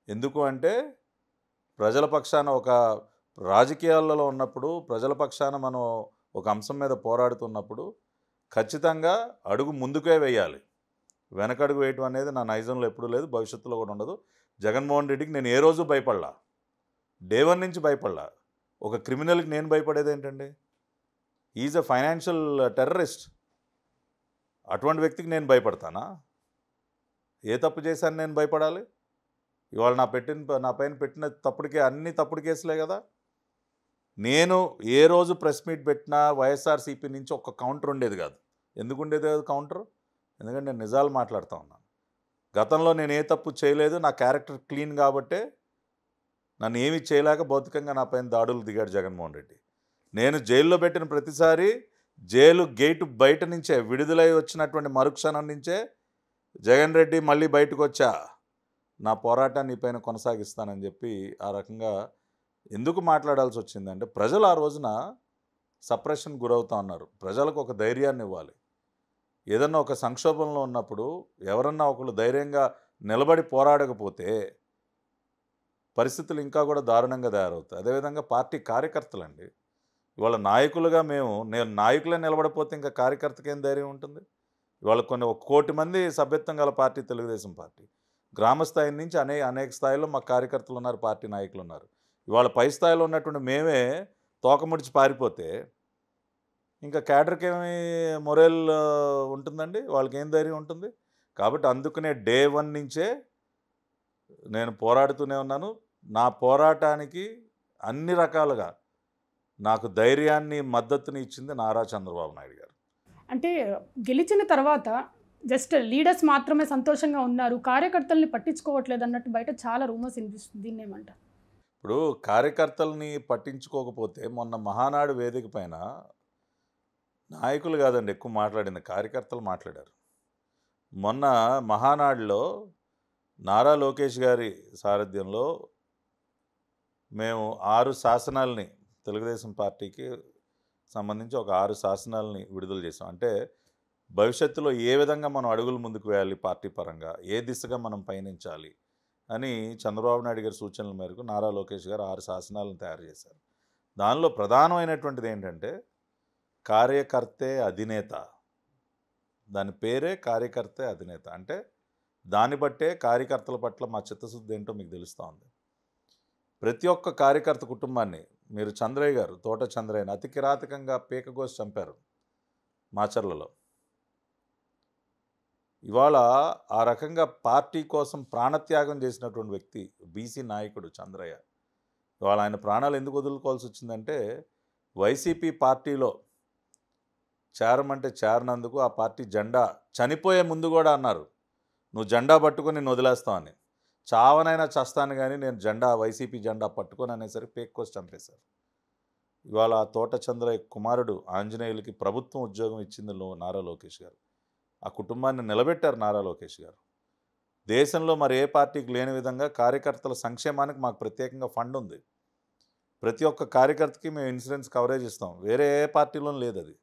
ఎందుకు అంటే ప్రజల పక్షాన, ఒక రాజకీయాలలో ఉన్నప్పుడు ప్రజల పక్షాన మనం ఒక అంశం మీద పోరాడుతున్నప్పుడు ఖచ్చితంగా అడుగు ముందుకే వేయాలి. వెనకడుగు వేయటం అనేది నా నైజంలో ఎప్పుడూ లేదు, భవిష్యత్తులో కూడా ఉండదు. జగన్మోహన్ రెడ్డికి నేను ఏ రోజు భయపడలా. డే 1 నుంచి భయపడలా. ఒక క్రిమినల్కి నేను భయపడేది ఏంటండి? Is a financial terrorist. అటువంటి వ్యక్తికి నేను భయపడతానా? ఏ తప్పు చేశాను నేను భయపడాలి? ఇవాళ నా పైన పెట్టిన తప్పుడికే అన్ని తప్పుడు కేసులే కదా. నేను ఏ రోజు ప్రెస్ మీట్ పెట్టినా వైఎస్ఆర్సీపీ నుంచి ఒక్క కౌంటర్ ఉండేది కాదు. ఎందుకు ఉండేది కాదు కౌంటర్? ఎందుకంటే నేను నిజాలు మాట్లాడుతూ ఉన్నాను. గతంలో నేను ఏ తప్పు చేయలేదు. నా క్యారెక్టర్ క్లీన్ కాబట్టే నన్ను ఏమీ చేయలేక భౌతికంగా నా పైన దాడులు దిగాడు జగన్మోహన్ రెడ్డి. నేను జైల్లో పెట్టిన ప్రతిసారి జైలు గేటు బయట నుంచే, విడుదలై వచ్చినటువంటి మరుక్షణం నుంచే జగన్ రెడ్డి మళ్ళీ బయటకు వచ్చా, నా పోరాటాన్ని పైన కొనసాగిస్తానని చెప్పి ఆ రకంగా ఎందుకు మాట్లాడాల్సి వచ్చిందంటే ప్రజలు ఆ రోజున సప్రెషన్ గురవుతా ఉన్నారు. ప్రజలకు ఒక ధైర్యాన్ని ఇవ్వాలి. ఏదన్నా ఒక సంక్షోభంలో ఉన్నప్పుడు ఎవరన్నా ఒకళ్ళు ధైర్యంగా నిలబడి పోరాడకపోతే పరిస్థితులు ఇంకా కూడా దారుణంగా తయారవుతాయి. అదేవిధంగా పార్టీ కార్యకర్తలండి, ఇవాళ నాయకులుగా నేను నాయకులే నిలబడిపోతే ఇంకా కార్యకర్తకి ఏం ధైర్యం ఉంటుంది? ఇవాళ 1 కోటి మంది సభ్యత్వం గల పార్టీ తెలుగుదేశం పార్టీ. గ్రామ స్థాయి నుంచి అనేక స్థాయిలో మా కార్యకర్తలు ఉన్నారు, పార్టీ నాయకులు ఉన్నారు. ఇవాళ పై స్థాయిలో ఉన్నటువంటి మేమే తోక ముడిచి పారిపోతే ఇంకా క్యాడర్కి ఏమి మొరల్ ఉంటుందండి, వాళ్ళకి ఏం ధైర్యం ఉంటుంది? కాబట్టి అందుకనే డే 1 నుంచే నేను పోరాడుతూనే ఉన్నాను. నా పోరాటానికి అన్ని రకాలుగా నాకు ధైర్యాన్ని, మద్దతుని ఇచ్చింది నారా చంద్రబాబు నాయుడు గారు. అంటే గెలిచిన తర్వాత జస్ట్ లీడర్స్ మాత్రమే సంతోషంగా ఉన్నారు, కార్యకర్తల్ని పట్టించుకోవట్లేదు అన్నట్టు బయట చాలా రూమర్స్ వినిపిస్తుంది. దీన్ని ఏమంటారు? ఇప్పుడు కార్యకర్తల్ని పట్టించుకోకపోతే మొన్న మహానాడు వేదిక పైన నాయకులు కాదండి ఎక్కువ మాట్లాడింది, కార్యకర్తలు మాట్లాడారు. మొన్న మహానాడులో నారా లోకేష్ గారి సారథ్యంలో మేము 6 శాసనాలని తెలుగుదేశం పార్టీకి సంబంధించి ఒక 6 శాసనాలని విడుదల చేసాం. అంటే భవిష్యత్తులో ఏ విధంగా మనం అడుగులు ముందుకు వేయాలి, పార్టీ పరంగా ఏ దిశగా మనం పయనించాలి అని చంద్రబాబు నాయుడు గారి సూచనల మేరకు నారా లోకేష్ గారు 6 శాసనాలను తయారు చేశారు. దానిలో ప్రధానమైనటువంటిది ఏంటంటే కార్యకర్తే అధినేత. దాని పేరే కార్యకర్తే అధినేత. అంటే దాన్ని బట్టే కార్యకర్తల పట్ల మా చిత్తశుద్ధి ఏంటో మీకు తెలుస్తూ ఉంది. ప్రతి ఒక్క కార్యకర్త కుటుంబాన్ని మీరు చంద్రయ్య గారు, తోట చంద్రయ్యని అతి కిరాతకంగా పీకగోసి చంపారు మాచర్లలో. ఇవాళ ఆ రకంగా పార్టీ కోసం ప్రాణత్యాగం చేసినటువంటి వ్యక్తి బీసీ నాయకుడు చంద్రయ్య. ఇవాళ ఆయన ప్రాణాలు ఎందుకు వదులుకోవాల్సి వచ్చిందంటే వైసీపీ పార్టీలో చేరమంటే చేరనందుకు ఆ పార్టీ జెండా చనిపోయే ముందు కూడా అన్నారు, నువ్వు జెండా పట్టుకొని నేను వదిలేస్తావని. చావనైనా చస్తాను కానీ నేను జెండా, వైసీపీ జెండా పట్టుకొని అనేసరికి పేక్కోసి చంపేశారు. ఇవాళ తోట చంద్రయ్య కుమారుడు ఆంజనేయులకి ప్రభుత్వం ఉద్యోగం ఇచ్చింది నారా లోకేష్ గారు. ఆ కుటుంబాన్ని నిలబెట్టారు నారా లోకేష్ గారు. దేశంలో మరి ఏ పార్టీకి లేని విధంగా కార్యకర్తల సంక్షేమానికి మాకు ప్రత్యేకంగా ఫండ్ ఉంది. ప్రతి ఒక్క కార్యకర్తకి మేము ఇన్సూరెన్స్ కవరేజ్ ఇస్తాం, వేరే ఏ పార్టీలో లేదు అది.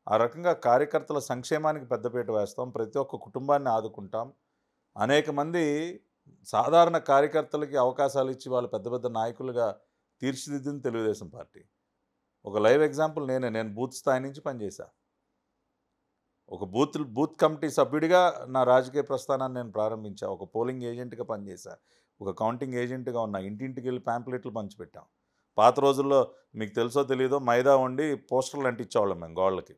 ఆ రకంగా కార్యకర్తల సంక్షేమానికి పెద్దపీట వేస్తాం, ప్రతి ఒక్క కుటుంబాన్ని ఆదుకుంటాం. అనేక మంది సాధారణ కార్యకర్తలకి అవకాశాలు ఇచ్చి వాళ్ళు పెద్ద పెద్ద నాయకులుగా తీర్చిదిద్దింది తెలుగుదేశం పార్టీ. ఒక లైవ్ ఎగ్జాంపుల్ నేను బూత్ స్థాయి నుంచి పనిచేశా. ఒక బూత్ కమిటీ సభ్యుడిగా నా రాజకీయ ప్రస్థానాన్ని నేను ప్రారంభించా. ఒక పోలింగ్ ఏజెంట్గా పనిచేశా, ఒక కౌంటింగ్ ఏజెంట్గా ఉన్నా. ఇంటింటికి వెళ్ళి ప్యాంప్లెట్లు పంచిపెట్టాం. పాత రోజుల్లో మీకు తెలుసో తెలియదో మైదా వండి పోస్టర్లు అంటించేవాళ్ళం మేము గోళ్ళకి.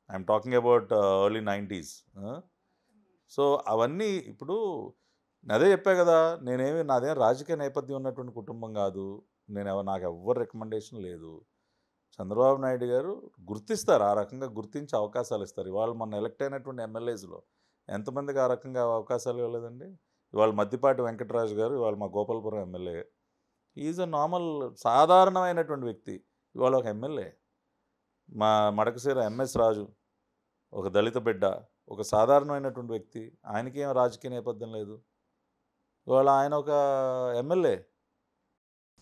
I'm talking about early 90s. So అవన్నీ ఇప్పుడు అదే చెప్పా కదా, నాదేం రాజకీయ నేపథ్యం ఉన్నటువంటి కుటుంబం కాదు, నాకు ఎవ్వరు రికమెండేషన్ లేదు. చంద్రబాబు నాయుడు గారు గుర్తిస్తారు, ఆ రకంగా గుర్తించి అవకాశాలు ఇస్తారు. ఇవాళ మొన్న ఎలక్ట్ అయినటువంటి ఎమ్మెల్యేస్లో ఎంతమందికి ఆ రకంగా అవకాశాలు ఇవ్వలేదండి? ఇవాళ మద్దిపాటి వెంకటరాజు గారు ఇవాళ మా Gopalapuram MLA. Is a normal సాధారణమైనటువంటి వ్యక్తి, ఇవాళ ఒక ఎమ్మెల్యే. మా మడకశీర ఎంఎస్ రాజు ఒక దళిత బిడ్డ, ఒక సాధారణమైనటువంటి వ్యక్తి, ఆయనకి ఏం రాజకీయ నేపథ్యం లేదు, ఇవాళ ఆయన ఒక ఎమ్మెల్యే.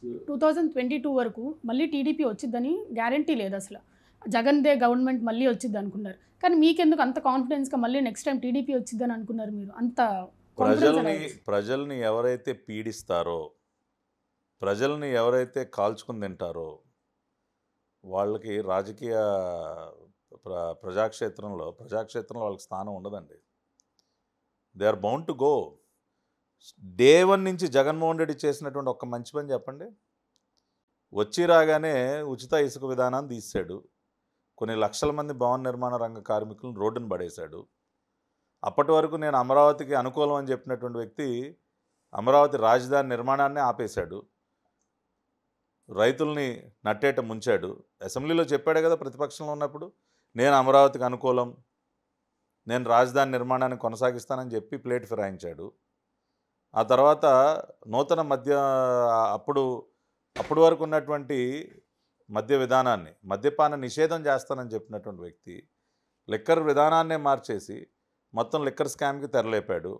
2022 వరకు మళ్ళీ టీడీపీ వచ్చిద్దని గ్యారంటీ లేదు అసలు. జగన్దే గవర్నమెంట్ మళ్ళీ వచ్చిద్ది అనుకున్నారు. కానీ మీకెందుకు అంత కాన్ఫిడెన్స్గా మళ్ళీ నెక్స్ట్ టైం టీడీపీ వచ్చిద్దని అనుకున్నారు మీరు? అంత ప్రజల్ని ఎవరైతే పీడిస్తారో, ప్రజల్ని ఎవరైతే కాల్చుకుని తింటారో వాళ్ళకి రాజకీయ ప్రజాక్షేత్రంలో వాళ్ళకి స్థానం ఉండదండి. They are bound to go. Day 1 నుంచి జగన్మోహన్ రెడ్డి చేసినటువంటి ఒక్క మంచి పని చెప్పండి. వచ్చి రాగానే ఉచిత ఇసుక విధానాన్ని తీసాడు. కొన్ని లక్షల మంది భవన నిర్మాణ రంగ కార్మికులను రోడ్డును పడేశాడు. అప్పటి వరకు నేను అమరావతికి అనుకూలం అని చెప్పినటువంటి వ్యక్తి అమరావతి రాజధాని నిర్మాణాన్ని ఆపేశాడు. రైతుల్ని నట్టేట ముంచాడు. అసెంబ్లీలో చెప్పాడు కదా ప్రతిపక్షంలో ఉన్నప్పుడు, నేను అమరావతికి అనుకూలం, నేను రాజధాని నిర్మాణాన్ని కొనసాగిస్తానని చెప్పి ప్లేట్ ఫిరాయించాడు. ఆ తర్వాత నూతన అప్పుడు వరకు ఉన్నటువంటి మద్య విధానాన్ని, మద్యపాన నిషేధం చేస్తానని చెప్పినటువంటి వ్యక్తి లిక్కర్ విధానాన్నే మార్చేసి మొత్తం లిక్కర్ స్కామ్కి తెరలేపాడు.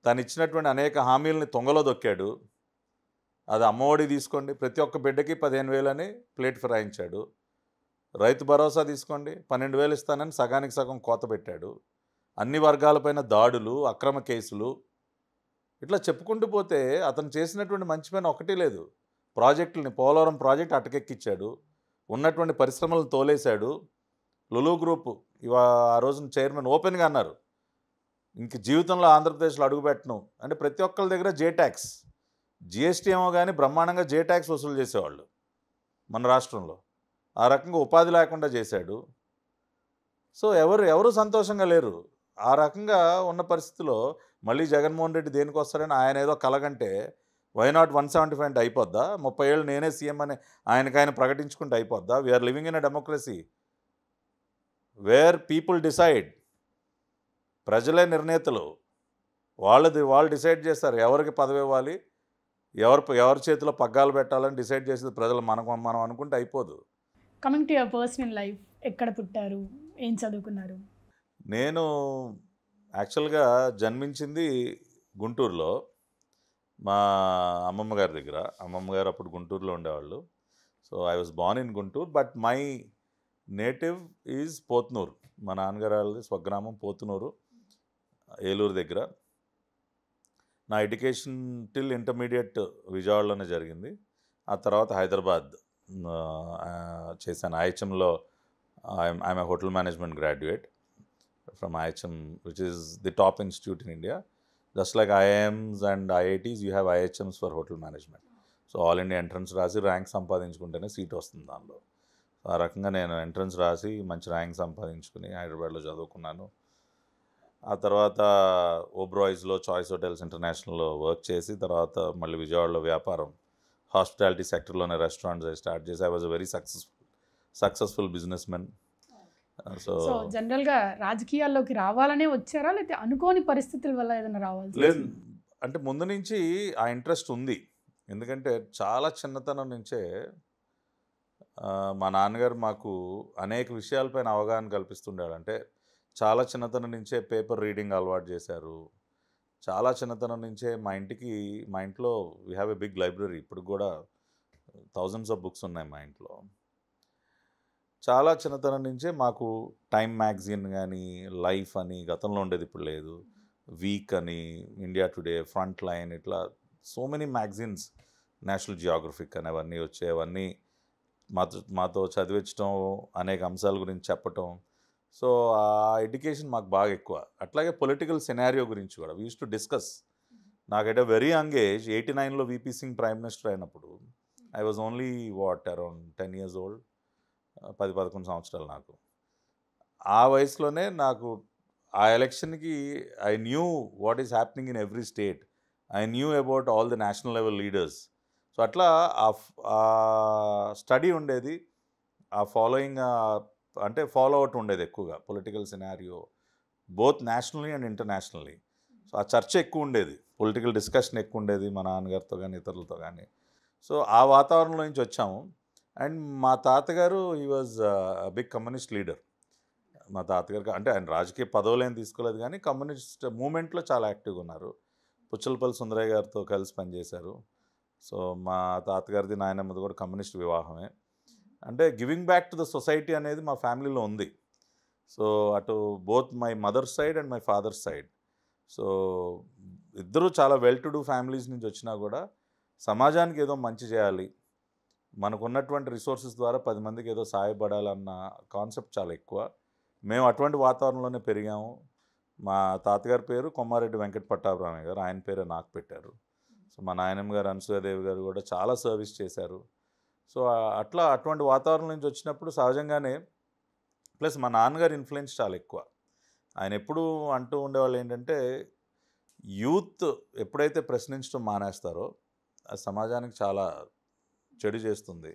తను ఇచ్చినటువంటి అనేక హామీలని తొంగలో దొక్కాడు. అది అమ్మఒడి తీసుకోండి, ప్రతి ఒక్క బిడ్డకి 15,000 అని ప్లేట్ ఫిరాయించాడు. రైతు భరోసా తీసుకోండి, 12,000 ఇస్తానని సగానికి సగం కోత పెట్టాడు. అన్ని వర్గాలపైన దాడులు, అక్రమ కేసులు, ఇట్లా చెప్పుకుంటూ పోతే అతను చేసినటువంటి మంచి పని ఒకటి లేదు. ప్రాజెక్టులని, పోలవరం ప్రాజెక్ట్ అటకెక్కిచ్చాడు, ఉన్నటువంటి పరిశ్రమలను తోలేశాడు. లులు గ్రూప్ ఆ రోజున చైర్మన్ ఓపెన్గా అన్నారు, ఇంక జీవితంలో ఆంధ్రప్రదేశ్లో అడుగుపెట్టను అంటే. ప్రతి ఒక్కరి దగ్గర జేటాక్స్, జిఎస్టీ ఏమో కానీ బ్రహ్మాండంగా జేటాక్స్ వసూలు చేసేవాళ్ళు మన రాష్ట్రంలో. ఆ రకంగా ఉపాధి లేకుండా చేశాడు. సో ఎవరు సంతోషంగా లేరు. ఆ రకంగా ఉన్న పరిస్థితిలో మళ్ళీ జగన్మోహన్ రెడ్డి దేనికి వస్తాడని ఆయన ఏదో కలగంటే వై నాట్ 175 అంటే అయిపోద్దా? 30 ఏళ్ళు నేనే సీఎం అని ఆయన ప్రకటించుకుంటే అయిపోద్దా? We are living in a democracy where people decide. ప్రజలే నిర్ణేతలు. వాళ్ళు డిసైడ్ చేస్తారు ఎవరికి పదవి ఇవ్వాలి, ఎవరి చేతిలో పగ్గాలు పెట్టాలని డిసైడ్ చేసేది ప్రజలు. మనం అనుకుంటే అయిపోదు. Coming to your personal life, ఎక్కడ పుట్టారు, ఏం చదువుకున్నారు? నేను యాక్చువల్గా జన్మించింది గుంటూరులో, మా అమ్మమ్మ గారి దగ్గర. అమ్మమ్మ గారు అప్పుడు గుంటూరులో ఉండేవాళ్ళు. So I was born in Guntur, but my native is Pothnuru. మా నాన్నగారు వాళ్ళది స్వగ్రామం పోతునూరు, ఏలూరు దగ్గర. నా ఎడ్యుకేషన్ టిల్ ఇంటర్మీడియట్ విజయవాడలోనే జరిగింది. ఆ తర్వాత హైదరాబాద్ చేశాను. ఐహెచ్ఎంలో I'm a hotel management graduate from IHM, which is the top institute in India. Just like IIMs and IITs, you have IHMs for hotel management. So all India entrance రాసి rank సంపాదించుకుంటేనే seat వస్తుంది దానిలో. ఆ రకంగా నేను entrance రాసి మంచి rank సంపాదించుకుని హైదరాబాద్లో చదువుకున్నాను. ఆ తర్వాత ఓబ్రాయిస్లో చాయిస్ హోటల్స్ ఇంటర్నేషనల్లో వర్క్ చేసి తర్వాత మళ్ళీ విజయవాడలో వ్యాపారం, హాస్పిటాలిటీ సెక్టర్లోనే రెస్టారెంట్స్ స్టార్ట్ చేసి I was a very successful business men. So జనరల్గా రాజకీయాల్లోకి రావాలనే వచ్చారా, లేకపోతే అనుకోని పరిస్థితుల వల్ల ఏదైనా రావాల్సి? లేదు, అంటే ముందు నుంచి ఆ ఇంట్రెస్ట్ ఉంది. ఎందుకంటే చాలా చిన్నతనం నుంచే మా నాన్నగారు మాకు అనేక విషయాలపైన అవగాహన కల్పిస్తుండేవాడు. అంటే చాలా చిన్నతనం నుంచే పేపర్ రీడింగ్ అలవాటు చేశారు. చాలా చిన్నతనం నుంచే మా ఇంట్లో we have a big library. ఇప్పుడు కూడా థౌజండ్స్ ఆఫ్ బుక్స్ ఉన్నాయి మా ఇంట్లో. చాలా చిన్నతనం నుంచే మాకు టైమ్ మ్యాగజైన్ కానీ, లైఫ్ అని గతంలో ఉండేది, ఇప్పుడు లేదు, వీక్ అని, ఇండియా టుడే, ఫ్రంట్ లైన్, ఇట్లా so many magazines, national geographic అని అవన్నీ వచ్చాయి. అవన్నీ మాతో చదివించడం, అనేక అంశాల గురించి చెప్పటం. సో ఆ ఎడ్యుకేషన్ మాకు బాగా ఎక్కువ. అట్లాగే పొలిటికల్ సినారియో గురించి కూడా వీ యూస్ టు డిస్కస్. నాకు at a very young age 89లో వీపీ సింగ్ ప్రైమ్ మినిస్టర్ అయినప్పుడు I was only around 10 years old, 10-11 సంవత్సరాలు నాకు. ఆ వయసులోనే నాకు ఆ ఎలక్షన్కి I knew what is happening in every state. I knew about all the national level leaders. So అట్లా ఆ స్టడీ ఉండేది, ఆ ఫాలోయింగ్ అంటే ఫాలో అవుట్ ఉండేది ఎక్కువగా. Political scenario both nationally and internationally. So ఆ చర్చ ఎక్కువ ఉండేది, పొలిటికల్ డిస్కషన్ ఎక్కువ ఉండేది మా నాన్నగారితో కానీ ఇతరులతో కానీ. సో ఆ వాతావరణంలో నుంచి వచ్చాము. అండ్ మా తాతగారు he was big communist leader. మా తాతగారు అంటే ఆయన రాజకీయ పదవులు ఏం తీసుకోలేదు కానీ కమ్యూనిస్ట్ మూమెంట్లో చాలా యాక్టివ్గా ఉన్నారు. పుచ్చలపల్లి సుందరయ్య గారితో కలిసి పనిచేశారు. సో మా తాతగారిది నాయనమ్మది కూడా కమ్యూనిస్ట్ వివాహమే. అంటే giving back to the society అనేది మా ఫ్యామిలీలో ఉంది. సో అటు both my mother side and my father side. So ఇద్దరూ చాలా వెల్ టు డూ ఫ్యామిలీస్ నుంచి వచ్చినా కూడా సమాజానికి ఏదో మంచి చేయాలి, మనకు ఉన్నటువంటి రిసోర్సెస్ ద్వారా 10 మందికి ఏదో సహాయపడాలన్న కాన్సెప్ట్ చాలా ఎక్కువ. మేము అటువంటి వాతావరణంలోనే పెరిగాము. మా తాతగారి పేరు కొమ్మారెడ్డి వెంకట పట్టాభిరామయ్య గారు, ఆయన పేరే నాకు పెట్టారు. సో మా నాయనమ్మ గారు అనసూయాదేవి గారు కూడా చాలా సర్వీస్ చేశారు. సో అటువంటి వాతావరణం నుంచి వచ్చినప్పుడు సహజంగానే ప్లస్ మా నాన్నగారి ఇన్ఫ్లుయెన్స్ చాలా ఎక్కువ. ఆయన ఎప్పుడూ అంటూ ఉండేవాళ్ళు ఏంటంటే యూత్ ఎప్పుడైతే ప్రశ్నించడం మానేస్తారో అది సమాజానికి చాలా చెడు చేస్తుంది.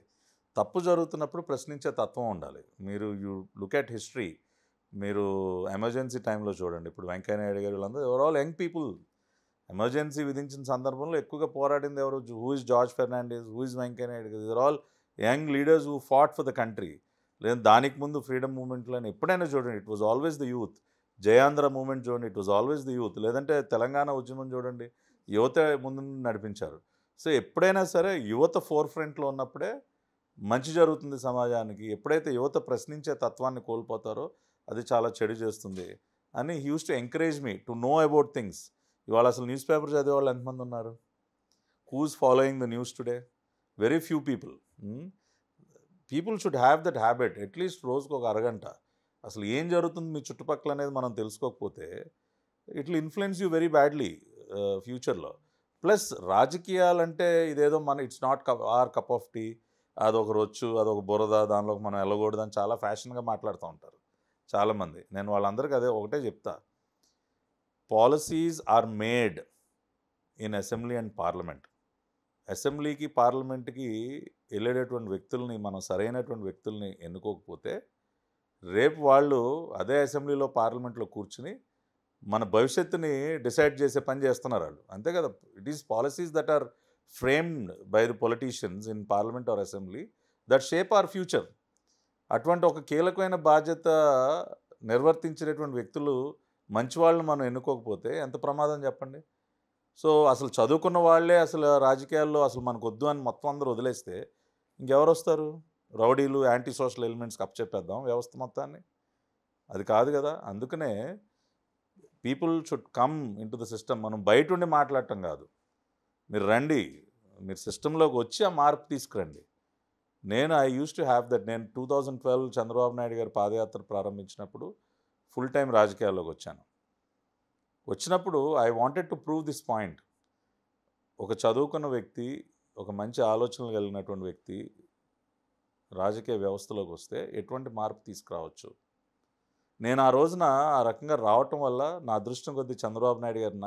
తప్పు జరుగుతున్నప్పుడు ప్రశ్నించే తత్వం ఉండాలి. మీరు యూ లుక్ అట్ హిస్టరీ, మీరు ఎమర్జెన్సీ టైంలో చూడండి. ఇప్పుడు వెంకయ్యనాయుడు గారు వీళ్ళందరూ ఎవరు ఆల్ యంగ్ పీపుల్. ఎమర్జెన్సీ విధించిన సందర్భంలో ఎక్కువగా పోరాడింది ఎవరు? Who is George Fernandes, who is Venkaiah Naidu గారు. Are all young leaders who fought for the country. లేదా దానికి ముందు ఫ్రీడమ్ మూమెంట్లో ఎప్పుడైనా చూడండి, it was always the youth. Jai Andhra movement చూడండి, it was always the youth. లేదంటే తెలంగాణ ఉద్యమం చూడండి, యువత ముందు నడిపించారు. సో ఎప్పుడైనా సరే యువత ఫోర్ ఫ్రంట్లో ఉన్నప్పుడే మంచి జరుగుతుంది సమాజానికి. ఎప్పుడైతే యువత ప్రశ్నించే తత్వాన్ని కోల్పోతారో అది చాలా చెడు చేస్తుంది అని he use to encourage me to know about things. ఇవాళ అసలు న్యూస్ పేపర్ చదివేవాళ్ళు ఎంతమంది ఉన్నారు? Who's following the news today? Very few people. People should have that habit. At least రోజుకు ఒక అరగంట అసలు ఏం జరుగుతుంది మీ చుట్టుపక్కల అనేది మనం తెలుసుకోకపోతే it will influence you very badly ఫ్యూచర్లో. ప్లస్ రాజకీయాలంటే ఇదేదో it's not our cup of tea. అదొక రొచ్చు, అదొక బురద, దానిలోకి మనం వెళ్ళకూడదని చాలా ఫ్యాషన్గా మాట్లాడుతూ ఉంటారు చాలామంది. నేను వాళ్ళందరికీ అదే ఒకటే చెప్తా, policies are made in assembly and parliament. అసెంబ్లీకి పార్లమెంట్కి వెళ్ళేటటువంటి వ్యక్తుల్ని మనం సరైనటువంటి వ్యక్తుల్ని ఎన్నుకోకపోతే రేపు వాళ్ళు అదే అసెంబ్లీలో పార్లమెంట్లో కూర్చుని మన భవిష్యత్తుని డిసైడ్ చేసే పని చేస్తున్నారు వాళ్ళు, అంతే కదా. It is policies that are framed by the politicians in parliament or assembly that shape our future. అటువంటి ఒక కీలకమైన బాధ్యత నిర్వర్తించేటటువంటి వ్యక్తులు మంచి వాళ్ళని మనం ఎన్నుకోకపోతే ఎంత ప్రమాదం చెప్పండి. సో అసలు చదువుకున్న వాళ్ళే అసలు రాజకీయాల్లో అసలు మనకు వద్దు అని మొత్తం అందరూ వదిలేస్తే ఇంకెవరు వస్తారు? రౌడీలు, యాంటీ సోషల్ ఎలిమెంట్స్కి అప్పచెప్పేద్దాం వ్యవస్థ మొత్తాన్ని, అది కాదు కదా. అందుకనే people should come in to the system. మనం బయట ఉండి మాట్లాడటం కాదు, మీరు రండి, మీరు సిస్టంలోకి వచ్చి ఆ మార్పు తీసుకురండి. I use to have that. నేను 2012 చంద్రబాబు నాయుడు గారి పాదయాత్ర ప్రారంభించినప్పుడు ఫుల్ టైం రాజకీయాల్లోకి వచ్చాను. వచ్చినప్పుడు I wanted to prove this point. ఒక చదువుకున్న వ్యక్తి, ఒక మంచి ఆలోచనలు కలిగినటువంటి వ్యక్తి రాజకీయ వ్యవస్థలోకి వస్తే ఎటువంటి మార్పు తీసుకురావచ్చు. నేను ఆ రోజున ఆ రకంగా రావటం వల్ల నా అదృష్టం కొద్దీ చంద్రబాబు నాయుడు గారి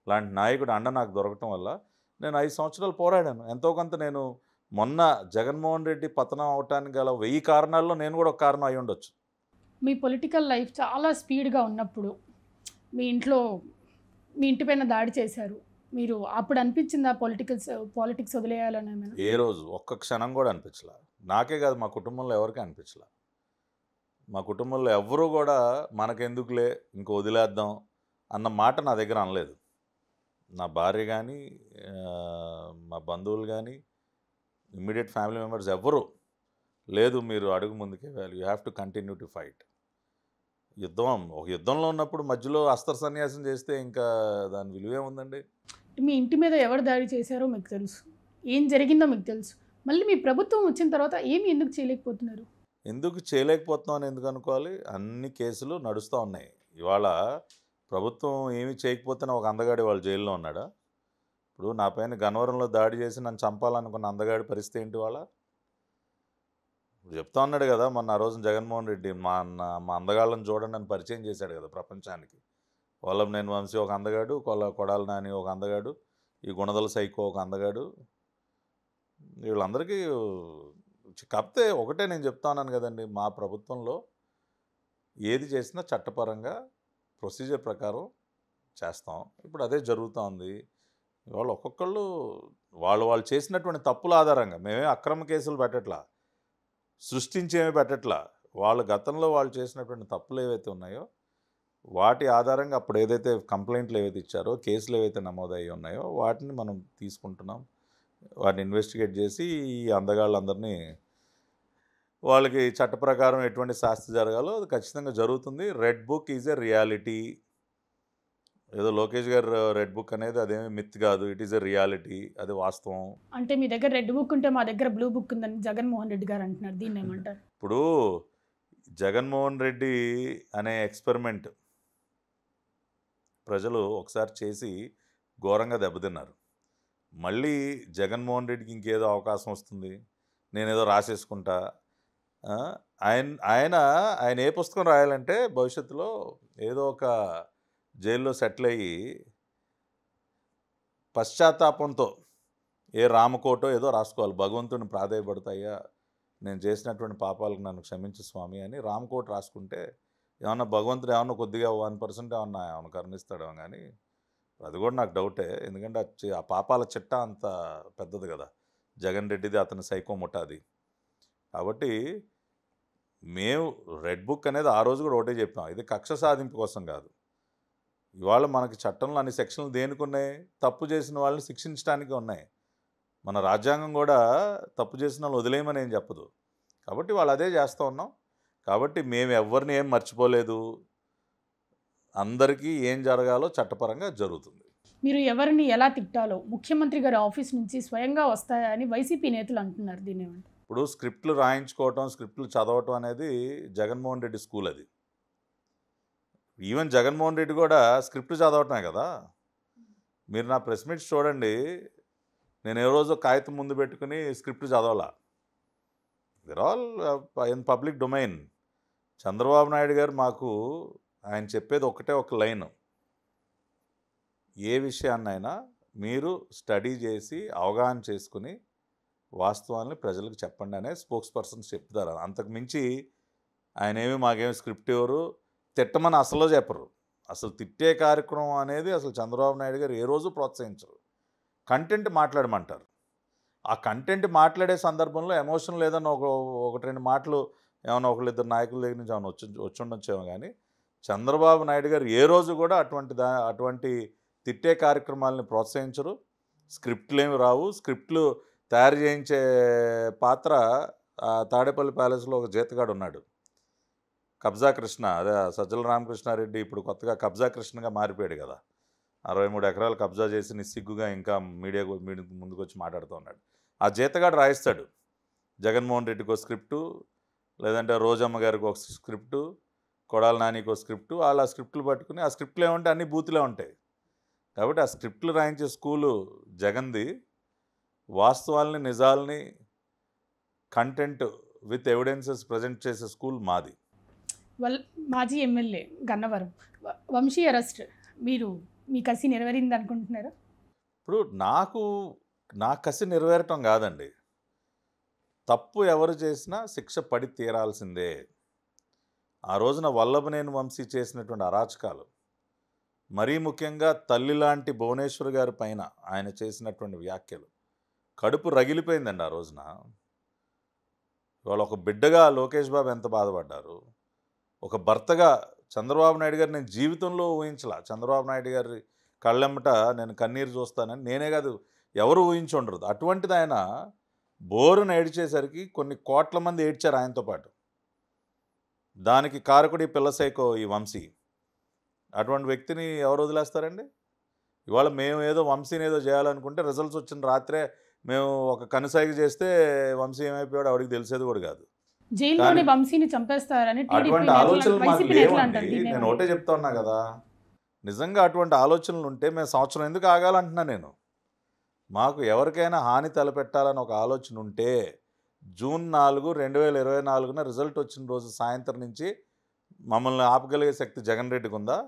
లాంటి నాయకుడు అండ నాకు దొరకటం వల్ల నేను 5 సంవత్సరాలు పోరాడాను. ఎంతో కొంత నేను మొన్న జగన్మోహన్ రెడ్డి పతనం అవటానికి గల 1000 కారణాల్లో నేను కూడా ఒక కారణం అయి ఉండొచ్చు. మీ పొలిటికల్ లైఫ్ చాలా స్పీడ్గా ఉన్నప్పుడు మీ ఇంటి పైన దాడి చేశారు. మీరు అప్పుడు అనిపించిందా పాలిటిక్స్ వదిలేయాలని? ఏ రోజు ఒక్క క్షణం కూడా అనిపించలా. నాకే కాదు, మా కుటుంబంలో ఎవరికీ అనిపించలా. మా కుటుంబంలో ఎవరూ కూడా మనకెందుకులే ఇంక వదిలేద్దాం అన్న మాట నా దగ్గర అనలేదు. నా భార్య కానీ, మా బంధువులు కానీ, ఇమ్మీడియట్ ఫ్యామిలీ మెంబర్స్ ఎవ్వరూ లేదు, మీరు అడుగు ముందుకే వెళ్ళాలి, you have to continue to fight. ఒక యుద్ధంలో ఉన్నప్పుడు మధ్యలో అస్త్ర సన్యాసం చేస్తే ఇంకా దాని విలువే ఉందండి. మీ ఇంటి మీద ఎవరు దాడి చేశారో మీకు తెలుసు, ఏం జరిగిందో మీకు తెలుసు. మళ్ళీ మీ ప్రభుత్వం వచ్చిన తర్వాత ఎందుకు చేయలేకపోతున్నారు? ఎందుకు చేయలేకపోతున్నాం అని ఎందుకు అనుకోవాలి? అన్ని కేసులు నడుస్తూ ఉన్నాయి. ఇవాళ ప్రభుత్వం ఏమీ చేయకపోతేనే ఒక అందగాడి వాళ్ళు జైల్లో ఉన్నాడా? ఇప్పుడు నా పైన గన్నవరంలో దాడి చేసి నన్ను చంపాలనుకున్న అందగాడి పరిస్థితి ఏంటి? వాళ్ళ చెప్తా ఉన్నాడు కదా మొన్న ఆ రోజున జగన్మోహన్ రెడ్డి, మా అందగాళ్ళని చూడండి అని పరిచయం చేశాడు కదా ప్రపంచానికి. వల్లభనేని వంశీ ఒక అందగాడు, కొడాల నాని ఒక అందగాడు, ఈ గుణదల సైకో ఒక అందగాడు, వీళ్ళందరికీ. కాకపోతే ఒకటే నేను చెప్తా ఉన్నాను కదండి, మా ప్రభుత్వంలో ఏది చేసినా చట్టపరంగా ప్రొసీజర్ ప్రకారం చేస్తాం. ఇప్పుడు అదే జరుగుతూ ఉంది. ఇవాళ ఒక్కొక్కళ్ళు వాళ్ళు చేసినటువంటి తప్పుల ఆధారంగా మేమే అక్రమ కేసులు పెట్టట్లా, సృష్టించేమీ పెట్టట్లా. వాళ్ళ గతంలో వాళ్ళు చేసినటువంటి తప్పులు ఏవైతే ఉన్నాయో వాటి ఆధారంగా అప్పుడు ఏదైతే కంప్లైంట్లు ఏవైతే ఇచ్చారో, కేసులు ఏవైతే నమోదయ్యి ఉన్నాయో వాటిని మనం తీసుకుంటున్నాం. వాటిని ఇన్వెస్టిగేట్ చేసి ఈ అందగాళ్ళందరినీ వాళ్ళకి చట్ట ప్రకారం ఎటువంటి శాస్తి జరగాలో అది ఖచ్చితంగా జరుగుతుంది. Red book is a reality. ఏదో లోకేష్ గారు రెడ్ బుక్ అనేది అదేమీ మిత్ కాదు, ఇట్ ఈస్ ఎ రియాలిటీ, అది వాస్తవం. అంటే మీ దగ్గర రెడ్ బుక్ ఉంటే మా దగ్గర బ్లూ బుక్ ఉందని జగన్మోహన్ రెడ్డి గారు అంటున్నారు, దీన్ని ఏమంటారు? ఇప్పుడు జగన్మోహన్ రెడ్డి అనే ఎక్స్పెరిమెంట్ ప్రజలు ఒకసారి చేసి ఘోరంగా దెబ్బతిన్నారు. మళ్ళీ జగన్మోహన్ రెడ్డికి ఇంకేదో అవకాశం వస్తుంది, నేనేదో రాసేసుకుంటా. ఆయన ఏ పుస్తకం రాయాలంటే భవిష్యత్తులో ఏదో ఒక జైల్లో సెటిల్ అయ్యి పశ్చాత్తాపంతో ఏ రామకోటో ఏదో రాసుకోవాలి, భగవంతుని ప్రాధేయపడతాయా, నేను చేసినటువంటి పాపాలకు నన్ను క్షమించు స్వామి అని రామకోట రాసుకుంటే ఏమన్నా భగవంతుడు ఏమన్నా కొద్దిగా 1% ఏమన్నా కరుణిస్తాడేమో. కానీ అది కూడా నాకు డౌటే, ఎందుకంటే ఆ పాపాల చిట్ట అంత పెద్దది కదా జగన్ రెడ్డిది, అతని సైకో ముఠాది. కాబట్టి మేము రెడ్ బుక్ అనేది ఆ రోజు కూడా ఒకటే చెప్పాం, ఇది కక్ష సాధింపు కోసం కాదు. ఇవాళ మనకి చట్టంలో అన్ని సెక్షన్లు దేనికి ఉన్నాయి? తప్పు చేసిన వాళ్ళని శిక్షించడానికి ఉన్నాయి. మన రాజ్యాంగం కూడా తప్పు చేసిన వాళ్ళు వదిలేయమని ఏం చెప్పదు. కాబట్టి వాళ్ళు అదే చేస్తూ ఉన్నాం. కాబట్టి మేము ఎవరిని ఏం మర్చిపోలేదు, అందరికీ ఏం జరగాలో చట్టపరంగా జరుగుతుంది. మీరు ఎవరిని ఎలా తిట్టాలో ముఖ్యమంత్రి గారి ఆఫీస్ నుంచి స్వయంగా వస్తాయని వైసీపీ నేతలు అంటున్నారు, దీన్ని ఏమంటారు? ఇప్పుడు స్క్రిప్ట్లు రాయించుకోవటం, స్క్రిప్ట్లు చదవటం అనేది జగన్మోహన్ రెడ్డి స్కూల్. అది ఈవెన్ జగన్మోహన్ రెడ్డి కూడా స్క్రిప్ట్ చదవటమే కదా. మీరు నా ప్రెస్ మీట్స్ చూడండి, నేను ఏ రోజు కాగితం ముందు పెట్టుకుని స్క్రిప్ట్ చదవాలా. They're all in public domain. Chandrababu Naidu గారు మాకు ఆయన చెప్పేది ఒకటే ఒక లైన్, ఏ విషయాన్నైనా మీరు స్టడీ చేసి అవగాహన చేసుకుని వాస్తవాన్ని ప్రజలకు చెప్పండి అనే స్పోక్స్ పర్సన్స్ చెప్తారు. అంతకు మించి ఆయన ఏమి మాకేమి స్క్రిప్ట్ ఇవ్వరు, తిట్టమని అసలు చెప్పరు. అసలు తిట్టే కార్యక్రమం అనేది అసలు చంద్రబాబు నాయుడు గారు ఏ రోజు ప్రోత్సహించరు. కంటెంట్ మాట్లాడమంటారు. ఆ కంటెంట్ మాట్లాడే సందర్భంలో ఎమోషన్ లేదని ఒకటి రెండు మాటలు ఏమైనా ఒకళ్ళిద్దరు నాయకుల దగ్గర నుంచి ఏమైనా వచ్చి ఉండొచ్చేమో, కానీ చంద్రబాబు నాయుడు గారు ఏ రోజు కూడా అటువంటి తిట్టే కార్యక్రమాలని ప్రోత్సహించరు. స్క్రిప్ట్లు ఏమి రావు. స్క్రిప్ట్లు తయారు చేయించే పాత్ర తాడేపల్లి ప్యాలెస్లో ఒక జీతగాడు ఉన్నాడు, కబ్జా కృష్ణ. అదే సజ్జల రామకృష్ణారెడ్డి ఇప్పుడు కొత్తగా కబ్జా కృష్ణగా మారిపోయాడు కదా. 63 ఎకరాలు కబ్జా చేసి నిస్సిగ్గుగా ఇంకా మీడియా ముందుకు వచ్చి మాట్లాడుతూ ఉన్నాడు. ఆ జీతగాడు రాయిస్తాడు జగన్మోహన్ రెడ్డికి ఒక స్క్రిప్టు, లేదంటే రోజమ్మ గారికి ఒక స్క్రిప్టు, కొడాల నానికి ఒక స్క్రిప్టు. వాళ్ళు ఆ స్క్రిప్ట్లు పట్టుకుని, ఆ స్క్రిప్ట్లు ఏమంటే అన్ని బూతులే ఉంటాయి. కాబట్టి ఆ స్క్రిప్ట్లు రాయించే స్కూలు జగన్ది, వాస్తవాల్ని నిజాల్ని కంటెంట్ విత్ ఎవిడెన్సెస్ ప్రజెంట్ చేసే స్కూల్ మాది. మాజీ ఎమ్మెల్యే గన్నవరం వంశీ అరెస్ట్, మీరు మీ కసి నెరవేరింది అనుకుంటున్నారా? ఇప్పుడు నా కసి నెరవేరటం కాదండి, తప్పు ఎవరు చేసినా శిక్ష పడి తీరాల్సిందే. ఆ రోజున వల్లభనేని వంశీ చేసినటువంటి అరాచకాలు, మరీ ముఖ్యంగా తల్లి లాంటి భువనేశ్వర్ గారి పైన ఆయన చేసినటువంటి వ్యాఖ్యలు, కడుపు రగిలిపోయిందండి ఆ రోజున. ఇవాళ ఒక బిడ్డగా లోకేష్ బాబు ఎంత బాధపడ్డారు, ఒక భర్తగా చంద్రబాబు నాయుడు గారు నేను జీవితంలో ఊహించలా. చంద్రబాబు నాయుడు గారి కళ్ళెమ్మట నేను కన్నీరు చూస్తానని నేనే కాదు ఎవరు ఊహించుండరు. అటువంటిది ఆయన బోరును ఏడ్చేసరికి కొన్ని కోట్ల మంది ఏడ్చారు ఆయనతో పాటు. దానికి కారకుడి పిల్ల సైకో ఈ వంశీ. అటువంటి వ్యక్తిని ఎవరు వదిలేస్తారండి? ఇవాళ మేము ఏదో వంశీని ఏదో చేయాలనుకుంటే రిజల్ట్స్ వచ్చిన రాత్రే మేము ఒక కనుసైగ చేస్తే వంశీ ఏమైపోయాడు ఆవిడికి తెలిసేది కూడా కాదు. జైల్లోని వంశీని చంపేస్తారని అటువంటి ఆలోచనలు మాకు లేవండి. నేను ఒకటే చెప్తా ఉన్నా కదా, నిజంగా అటువంటి ఆలోచనలు ఉంటే మేము సంవత్సరం ఎందుకు ఆగాలంటున్నా నేను. మాకు ఎవరికైనా హాని తలపెట్టాలని ఒక ఆలోచన ఉంటే జూన్ 4, 2024 రిజల్ట్ వచ్చిన రోజు సాయంత్రం నుంచి మమ్మల్ని ఆపగలిగే శక్తి జగన్ రెడ్డికి ఉందా?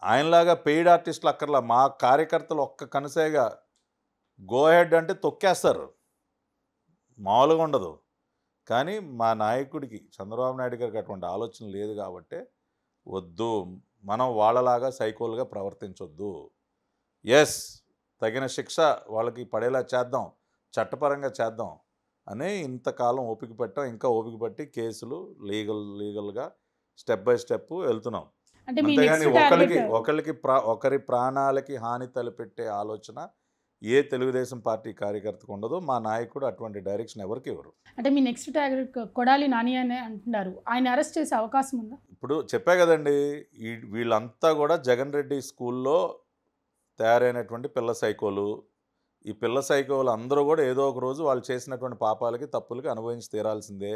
ఆయనలాగా పెయిడ్ ఆర్టిస్టులు అక్కర్లా, మా కార్యకర్తలు ఒక్క కనుసేగా గో హెడ్ అంటే తొక్కేస్తారు, మామూలుగా ఉండదు. కానీ మా నాయకుడికి చంద్రబాబు నాయుడు గారికి అటువంటి ఆలోచన లేదు కాబట్టి వద్దు, మనం వాళ్ళలాగా సైకోలుగా ప్రవర్తించొద్దు. ఎస్, తగిన శిక్ష వాళ్ళకి పడేలా చేద్దాం, చట్టపరంగా చేద్దాం అని ఇంతకాలం ఓపిక పెట్టాం. ఇంకా ఓపిక పట్టి కేసులు లీగల్గా స్టెప్ బై స్టెప్ వెళ్తున్నాం. అంతేగాని ఒకరి ప్రాణాలకి హాని తలపెట్టే ఆలోచన ఏ తెలుగుదేశం పార్టీ కార్యకర్తకు ఉండదు. మా నాయకుడు అటువంటి డైరెక్షన్ ఎవరికి ఇవ్వరు. అంటే మీ నెక్స్ట్ టార్గెట్ కొడాలి నాని అని అంటున్నారు, ఆయన అరెస్ట్ చేసే అవకాశం ఉందా? ఇప్పుడు చెప్పా కదండి, వీళ్ళంతా కూడా జగన్ రెడ్డి స్కూల్లో తయారైనటువంటి పిల్ల సైకోలు. ఈ పిల్ల సైకోలు అందరూ కూడా ఏదో ఒక రోజు వాళ్ళు చేసినటువంటి పాపాలకి తప్పులకి అనుభవించి తీరాల్సిందే.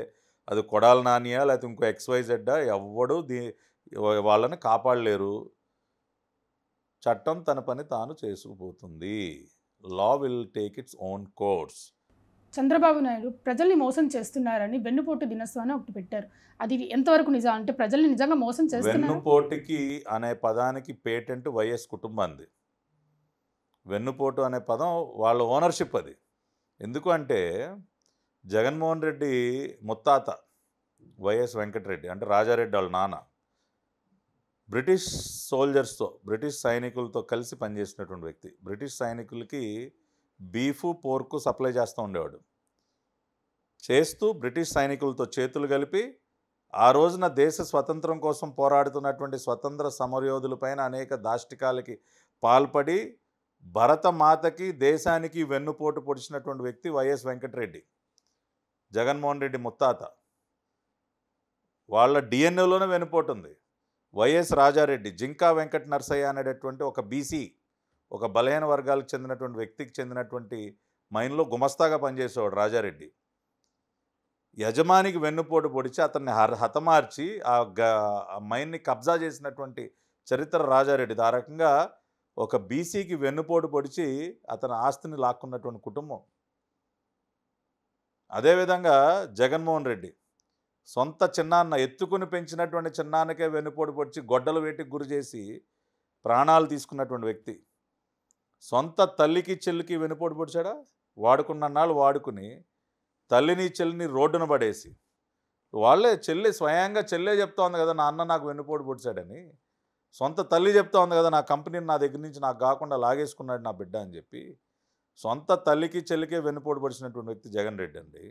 అది కొడాల నానియా లేకపోతే ఇంకో XYZ ఎవ్వడు వాళ్ళని కాపాడలేరు. చట్టం తన పని తాను చేసుకుపోతుంది. Law will take its own course. Chandrababu Naidu ప్రజల్ని మోసం చేస్తున్నారని వెన్నుపోటు దినోత్సవాన్ని ఒకటి పెట్టారు. అది ఎంతవరకు నిజం? అంటే ప్రజల్ని నిజంగా మోసం చేస్తున్నారు? వెన్నుపోటుకి అనే పదానికి పేటెంట్ వైఎస్ కుటుంబాంది. వెన్నుపోటు అనే పదం వాళ్ళ ఓనర్షిప్ అది. ఎందుకు అంటే జగన్మోహన్ రెడ్డి ముత్తాత వైఎస్ వెంకటరెడ్డి అంటే రాజారెడ్డి వాళ్ళ నాన్న బ్రిటిష్ సోల్జర్స్తో, బ్రిటిష్ సైనికులతో కలిసి పనిచేసినటువంటి వ్యక్తి. బ్రిటిష్ సైనికులకి బీఫు పోర్కు సప్లై చేస్తూ ఉండేవాడు. చేస్తూ బ్రిటిష్ సైనికులతో చేతులు కలిపి ఆ రోజున దేశ స్వతంత్రం కోసం పోరాడుతున్నటువంటి స్వతంత్ర సమరయోధులపైన అనేక దాష్టికాలకి పాల్పడి భరతమాతకి దేశానికి వెన్నుపోటు పొడిచినటువంటి వ్యక్తి వైఎస్ వెంకటరెడ్డి, జగన్మోహన్ రెడ్డి ముత్తాత. వాళ్ళ డిఎన్ఏలోనే వెన్నుపోటు ఉంది. వైఎస్ రాజారెడ్డి, జింకా వెంకట నరసయ్య అనేటటువంటి ఒక బీసీ, ఒక బలహీన వర్గాలకు చెందినటువంటి వ్యక్తికి చెందినటువంటి మైన్లో గుమస్తాగా పనిచేసేవాడు రాజారెడ్డి. యజమానికి వెన్నుపోటు పొడిచి అతన్ని హతమార్చి ఆ మైన్ని కబ్జా చేసినటువంటి చరిత్ర రాజారెడ్డిది. ఆ రకంగా ఒక బీసీకి వెన్నుపోటు పొడిచి అతని ఆస్తిని లాక్కున్నటువంటి కుటుంబం. అదేవిధంగా జగన్మోహన్ రెడ్డి సొంత చిన్నాన్న ఎత్తుకుని పెంచినటువంటి చిన్నాన్నకే వెన్నుపోటు పొడిచి గొడ్డలు వేటికి గురి చేసి ప్రాణాలు తీసుకున్నటువంటి వ్యక్తి సొంత తల్లికి చెల్లికి వెన్నుపోటు పొడిచాడా? వాడుకున్నన్నాళ్ళు వాడుకుని తల్లిని చెల్లిని రోడ్డున పడేసి వాళ్ళే స్వయంగా చెల్లే చెప్తా ఉంది కదా, నా అన్న నాకు వెన్నుపోటు పొడిచాడని. సొంత తల్లి చెప్తా ఉంది కదా, నా కంపెనీని నా దగ్గర నుంచి నాకు కాకుండా లాగేసుకున్నాడు నా బిడ్డ అని చెప్పి. సొంత తల్లికి చెల్లికే వెన్నుపోటు పొడిచినటువంటి వ్యక్తి జగన్ రెడ్డి అండి.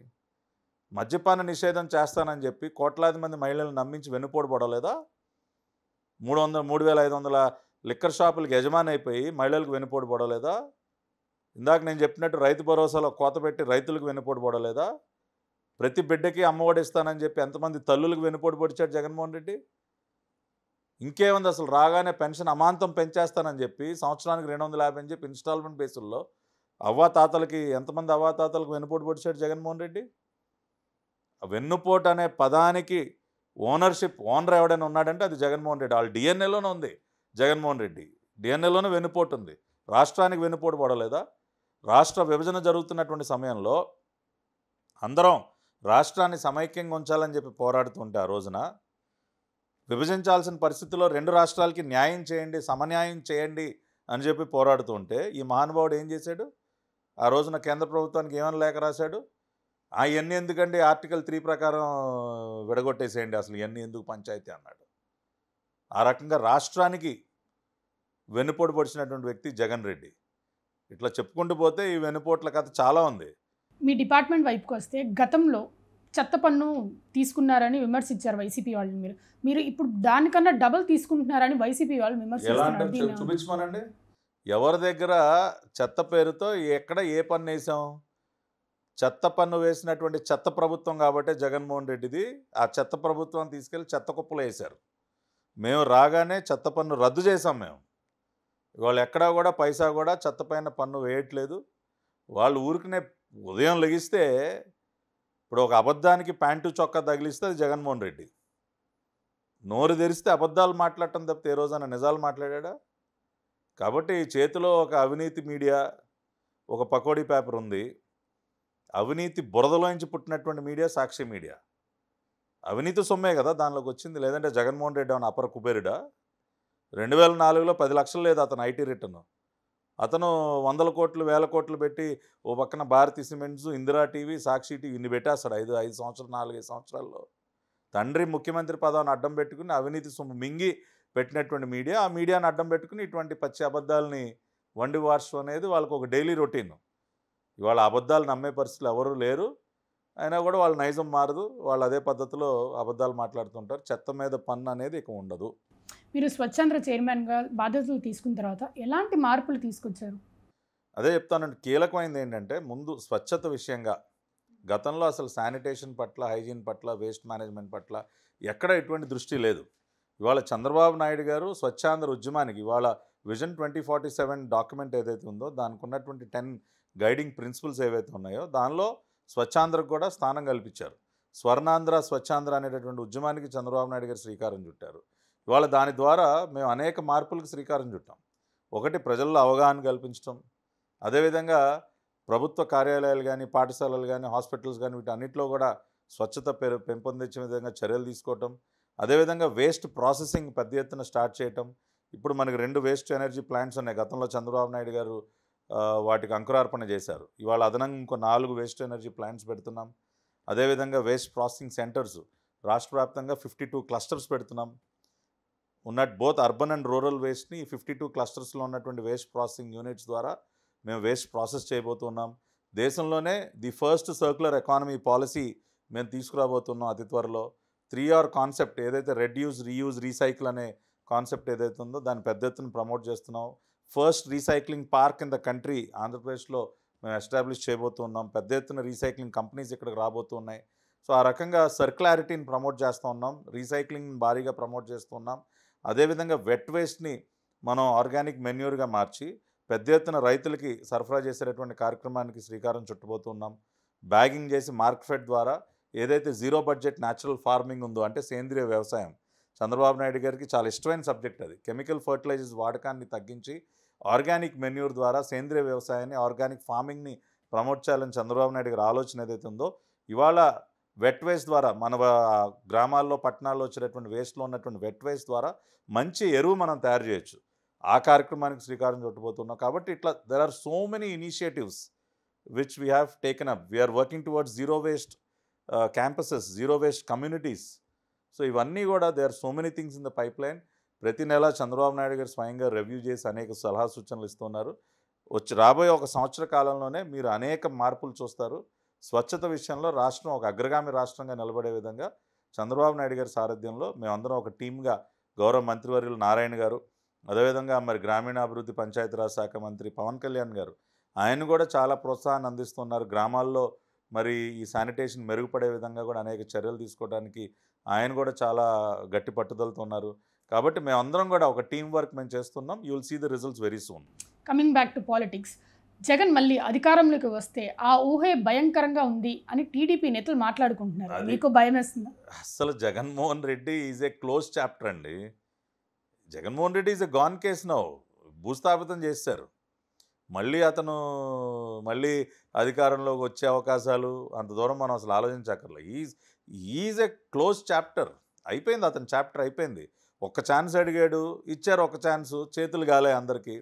మద్యపాన నిషేధం చేస్తానని చెప్పి కోట్లాది మంది మహిళలను నమ్మించి వెన్నుపోటు పడలేదా? 3,500 లిక్కర్ షాపులకు యజమాని అయిపోయి మహిళలకు వెన్నుపోటు పడలేదా? ఇందాక నేను చెప్పినట్టు రైతు భరోసాలో కోత పెట్టి రైతులకు వెన్నుపోటు పడలేదా? ప్రతి బిడ్డకి అమ్మఒడి ఇస్తానని చెప్పి ఎంతమంది తల్లులకు వెన్నుపోటు పొడిచాడు జగన్మోహన్ రెడ్డి? ఇంకేముంది, అసలు రాగానే పెన్షన్ అమాంతం పెంచేస్తానని చెప్పి సంవత్సరానికి 250 అని చెప్పి ఇన్స్టాల్మెంట్ బేసుల్లో అవ్వాతాతలకి ఎంతమంది అవ్వాతాతలకు వెన్నుపోటు పొడిచాడు జగన్మోహన్ రెడ్డి? వెన్నుపోటు అనే పదానికి ఓనర్ ఎవడైనా ఉన్నాడంటే అది జగన్మోహన్ రెడ్డి. వాళ్ళ డిఎన్ఏలోనే ఉంది జగన్మోహన్ రెడ్డి, డిఎన్ఏలోనే వెన్నుపోటు ఉంది. రాష్ట్రానికి వెన్నుపోటు పడలేదా? రాష్ట్ర విభజన జరుగుతున్నటువంటి సమయంలో అందరం రాష్ట్రాన్ని సమైక్యంగా ఉంచాలని చెప్పి పోరాడుతుంటే ఆ రోజున విభజించాల్సిన పరిస్థితుల్లో 2 రాష్ట్రాలకి న్యాయం చేయండి, సమన్యాయం చేయండి అని చెప్పి పోరాడుతూ ఉంటే ఈ మహానుభావుడు ఏం చేశాడు? ఆ రోజున కేంద్ర ప్రభుత్వానికి ఏమైనా లేఖ రాశాడు? ఇవన్నీ ఎందుకండి, ఆర్టికల్ 3 ప్రకారం విడగొట్టేసేయండి, అసలు ఇవన్నీ ఎందుకు పంచాయతీ అన్నాడు. ఆ రకంగా రాష్ట్రానికి వెన్నుపోటు పొడిచినటువంటి వ్యక్తి జగన్ రెడ్డి. ఇట్లా చెప్పుకుంటూ పోతే ఈ వెన్నుపోట్ల కథ చాలా ఉంది. మీ డిపార్ట్మెంట్ వైపుకి వస్తే గతంలో చెత్త పన్ను తీసుకున్నారని విమర్శించారు వైసీపీ వాళ్ళు. మీరు ఇప్పుడు దానికన్నా డబుల్ తీసుకుంటున్నారని వైసీపీ వాళ్ళు విమర్శిస్తున్నారు. చూపించమనండి, ఎవరి దగ్గర చెత్త పేరుతో ఎక్కడ ఏ పన్ను వేసాం? చెత్త పన్ను వేసినటువంటి చెత్త ప్రభుత్వం కాబట్టి జగన్మోహన్ రెడ్డిది. ఆ చెత్త ప్రభుత్వం తీసుకెళ్ళి చెత్త కుప్పలు వేశారు. మేము రాగానే చెత్త పన్ను రద్దు చేసాం. మేము ఇవాళ ఎక్కడా కూడా పైసా కూడా చెత్త పైన పన్ను వేయట్లేదు. వాళ్ళు ఊరికనే ఉదయం లెగిస్తే ఇప్పుడు ఒక అబద్ధానికి ప్యాంటు చొక్కా తగిలిస్తే అది జగన్మోహన్ రెడ్డి. నోరు తెరిస్తే అబద్ధాలు మాట్లాడటం తప్పితే ఏ రోజైనా నిజాలు మాట్లాడా? కాబట్టి చేతిలో ఒక అవినీతి మీడియా, ఒక పకోడీ పేపర్ ఉంది. అవినీతి బురదలోంచి పుట్టినటువంటి మీడియా సాక్షి మీడియా. అవినీతి సొమ్మే కదా దానిలోకి వచ్చింది. లేదంటే జగన్మోహన్ రెడ్డి ఏమైనా అపర కుబేరుడా? 2004లో 10 లక్షలు లేదు అతను ఐటీ రిటర్న్. అతను 100 కోట్లు 1000 కోట్లు పెట్టి ఓ పక్కన భారతీ సిమెంట్స్, ఇందిరా టీవీ, సాక్షి టీవీ ఇన్ని పెట్టేస్తాడు 5 సంవత్సరాలు 4 సంవత్సరాల్లో. తండ్రి ముఖ్యమంత్రి పదవిని అడ్డం పెట్టుకుని అవినీతి సొమ్ము మింగి పెట్టినటువంటి మీడియా, ఆ మీడియాని అడ్డం పెట్టుకుని ఇటువంటి పచ్చి అబద్ధాలని వండి వార్చడం అనేది వాళ్ళకు ఒక డైలీ రొటీన్. ఇవాళ అబద్ధాలు నమ్మే పరిస్థితులు ఎవరు లేరు. అయినా కూడా వాళ్ళ నైజం మారదు. వాళ్ళు అదే పద్ధతిలో అబద్ధాలు మాట్లాడుతుంటారు. చెత్త మీద పన్ను అనేది ఇక ఉండదు. మీరు స్వచ్ఛాంధ్ర చైర్మన్గా బాధ్యతలు తీసుకున్న తర్వాత ఎలాంటి మార్పులు తీసుకొచ్చారు? అదే చెప్తానండి, కీలకమైనది ఏంటంటే ముందు స్వచ్ఛత విషయంగా గతంలో అసలు శానిటేషన్ పట్ల, హైజీన్ పట్ల, వేస్ట్ మేనేజ్మెంట్ పట్ల ఎక్కడ ఎటువంటి దృష్టి లేదు. ఇవాళ చంద్రబాబు నాయుడు గారు స్వచ్ఛాంధ్ర ఉద్యమానికి ఇవాళ విజన్ 2047 డాక్యుమెంట్ ఏదైతే ఉందో దానికి ఉన్నటువంటి 10 గైడింగ్ ప్రిన్సిపల్స్ ఏవైతే ఉన్నాయో దానిలో స్వచ్ఛాంధ్రకు కూడా స్థానం కల్పించారు. స్వర్ణాంధ్ర, స్వచ్ఛాంధ్ర అనేటటువంటి ఉద్యమానికి చంద్రబాబు నాయుడు గారు శ్రీకారం చుట్టారు. ఇవాళ దాని ద్వారా మేము అనేక మార్పులకు శ్రీకారం చుట్టాం. ఒకటి, ప్రజల్లో అవగాహన కల్పించడం. అదేవిధంగా ప్రభుత్వ కార్యాలయాలు కానీ, పాఠశాలలు కానీ, హాస్పిటల్స్ కానీ వీటన్నిటిలో కూడా స్వచ్ఛత పెంపొందించే విధంగా చర్యలు తీసుకోవటం. అదేవిధంగా వేస్ట్ ప్రాసెసింగ్ పెద్ద ఎత్తున స్టార్ట్ చేయటం. ఇప్పుడు మనకి 2 వేస్ట్ ఎనర్జీ ప్లాంట్స్ ఉన్నాయి. గతంలో చంద్రబాబు నాయుడు గారు వాటికి అంకురార్పణ చేశారు. ఇవాళ అదనంగా ఇంకో 4 వేస్ట్ ఎనర్జీ ప్లాంట్స్ పెడుతున్నాం. అదేవిధంగా వేస్ట్ ప్రాసెసింగ్ సెంటర్స్ రాష్ట్ర వ్యాప్తంగా 52 క్లస్టర్స్ పెడుతున్నాం. బోత్ అర్బన్ అండ్ రూరల్ వేస్ట్ని 52 క్లస్టర్స్లో ఉన్నటువంటి వేస్ట్ ప్రాసెసింగ్ యూనిట్స్ ద్వారా మేము వేస్ట్ ప్రాసెస్ చేయబోతున్నాం. దేశంలోనే the first circular economy policy మేము తీసుకురాబోతున్నాం అతి త్వరలో. 3R కాన్సెప్ట్ ఏదైతే రెడ్యూస్, రీయూజ్, రీసైకిల్ అనే కాన్సెప్ట్ ఏదైతే ఉందో దాన్ని పెద్ద ఎత్తున ప్రమోట్ చేస్తున్నాం. First recycling park in the country ఆంధ్రప్రదేశ్లో మేము ఎస్టాబ్లిష్ చేయబోతున్నాం. పెద్ద ఎత్తున రీసైక్లింగ్ కంపెనీస్ ఇక్కడికి రాబోతున్నాయి. సో ఆ రకంగా సర్క్యులారిటీని ప్రమోట్ చేస్తూ ఉన్నాం, రీసైక్లింగ్ని భారీగా ప్రమోట్ చేస్తున్నాం. అదేవిధంగా వెట్ వేస్ట్ని మనం ఆర్గానిక్ మెన్యూర్గా మార్చి పెద్ద ఎత్తున రైతులకి సరఫరా చేసేటటువంటి కార్యక్రమానికి శ్రీకారం చుట్టబోతున్నాం. బ్యాగింగ్ చేసి మార్కెట్ ద్వారా ఏదైతే జీరో బడ్జెట్ న్యాచురల్ ఫార్మింగ్ ఉందో అంటే సేంద్రియ వ్యవసాయం, చంద్రబాబు నాయుడు గారికి చాలా ఇష్టమైన సబ్జెక్ట్ అది. కెమికల్ ఫర్టిలైజర్స్ వాడకాన్ని తగ్గించి ఆర్గానిక్ మెన్యూర్ ద్వారా సేంద్రియ వ్యవసాయాన్ని, ఆర్గానిక్ ఫార్మింగ్ని ప్రమోట్ చేయాలని చంద్రబాబు నాయుడు గారి ఆలోచన ఏదైతే ఉందో ఇవాళ వెట్ వేస్ట్ ద్వారా మన గ్రామాల్లో పట్టణాల్లో వచ్చేటటువంటి వేస్ట్లో ఉన్నటువంటి వెట్ వేస్ట్ ద్వారా మంచి ఎరువు మనం తయారు చేయొచ్చు. ఆ కార్యక్రమానికి శ్రీకారం చుట్టబోతున్నాం. కాబట్టి ఇట్లా there are so many initiatives which we have taken up. We are working towards zero waste campuses, zero waste communities. So ఇవన్నీ కూడా they are so many things in the pipeline. ప్రతి నెల చంద్రబాబు నాయుడు గారు స్వయంగా రివ్యూ చేసి అనేక సలహా సూచనలు ఇస్తున్నారు. రాబోయే 1 సంవత్సర కాలంలోనే మీరు అనేక మార్పులు చూస్తారు. స్వచ్ఛత విషయంలో రాష్ట్రం ఒక అగ్రగామి రాష్ట్రంగా నిలబడే విధంగా చంద్రబాబు నాయుడు గారి సారథ్యంలో మేమందరం ఒక టీమ్గా, గౌరవ మంత్రివర్యులు నారాయణ గారు, అదేవిధంగా మరి గ్రామీణాభివృద్ధి పంచాయతీరాజ్ శాఖ మంత్రి పవన్ కళ్యాణ్ గారు, ఆయన కూడా చాలా ప్రోత్సాహాన్ని అందిస్తున్నారు. గ్రామాల్లో మరి ఈ శానిటేషన్ మెరుగుపడే విధంగా కూడా అనేక చర్యలు తీసుకోవడానికి ఆయన కూడా చాలా గట్టి పట్టుదలతో ఉన్నారు. కాబట్టి మేమందరం కూడా ఒక టీం వర్క్ మేము చేస్తున్నాం. You will see the results very soon. Coming back to politics, Jagan మళ్ళీ అధికారంలోకి వస్తే ఆ ఊహే భయంకరంగా ఉంది అని టీడీపీ నేతలు మాట్లాడుకుంటున్నారు. మీకు భయం వేస్తుందా? అసలు Jaganmohan Reddy is a close chapter అండి. Jaganmohan Reddy is a gone case now. భూస్థాపితం చేశారు. మళ్ళీ అధికారంలోకి వచ్చే అవకాశాలు అంత దూరం మనం అసలు ఆలోచించక్కర్లేదు. Is a close chapter. అయిపోయింది, అతని చాప్టర్ అయిపోయింది. ఒక్క ఛాన్స్ అడిగాడు, ఇచ్చారు ఒక ఛాన్సు, చేతులు గాలే అందరికీ,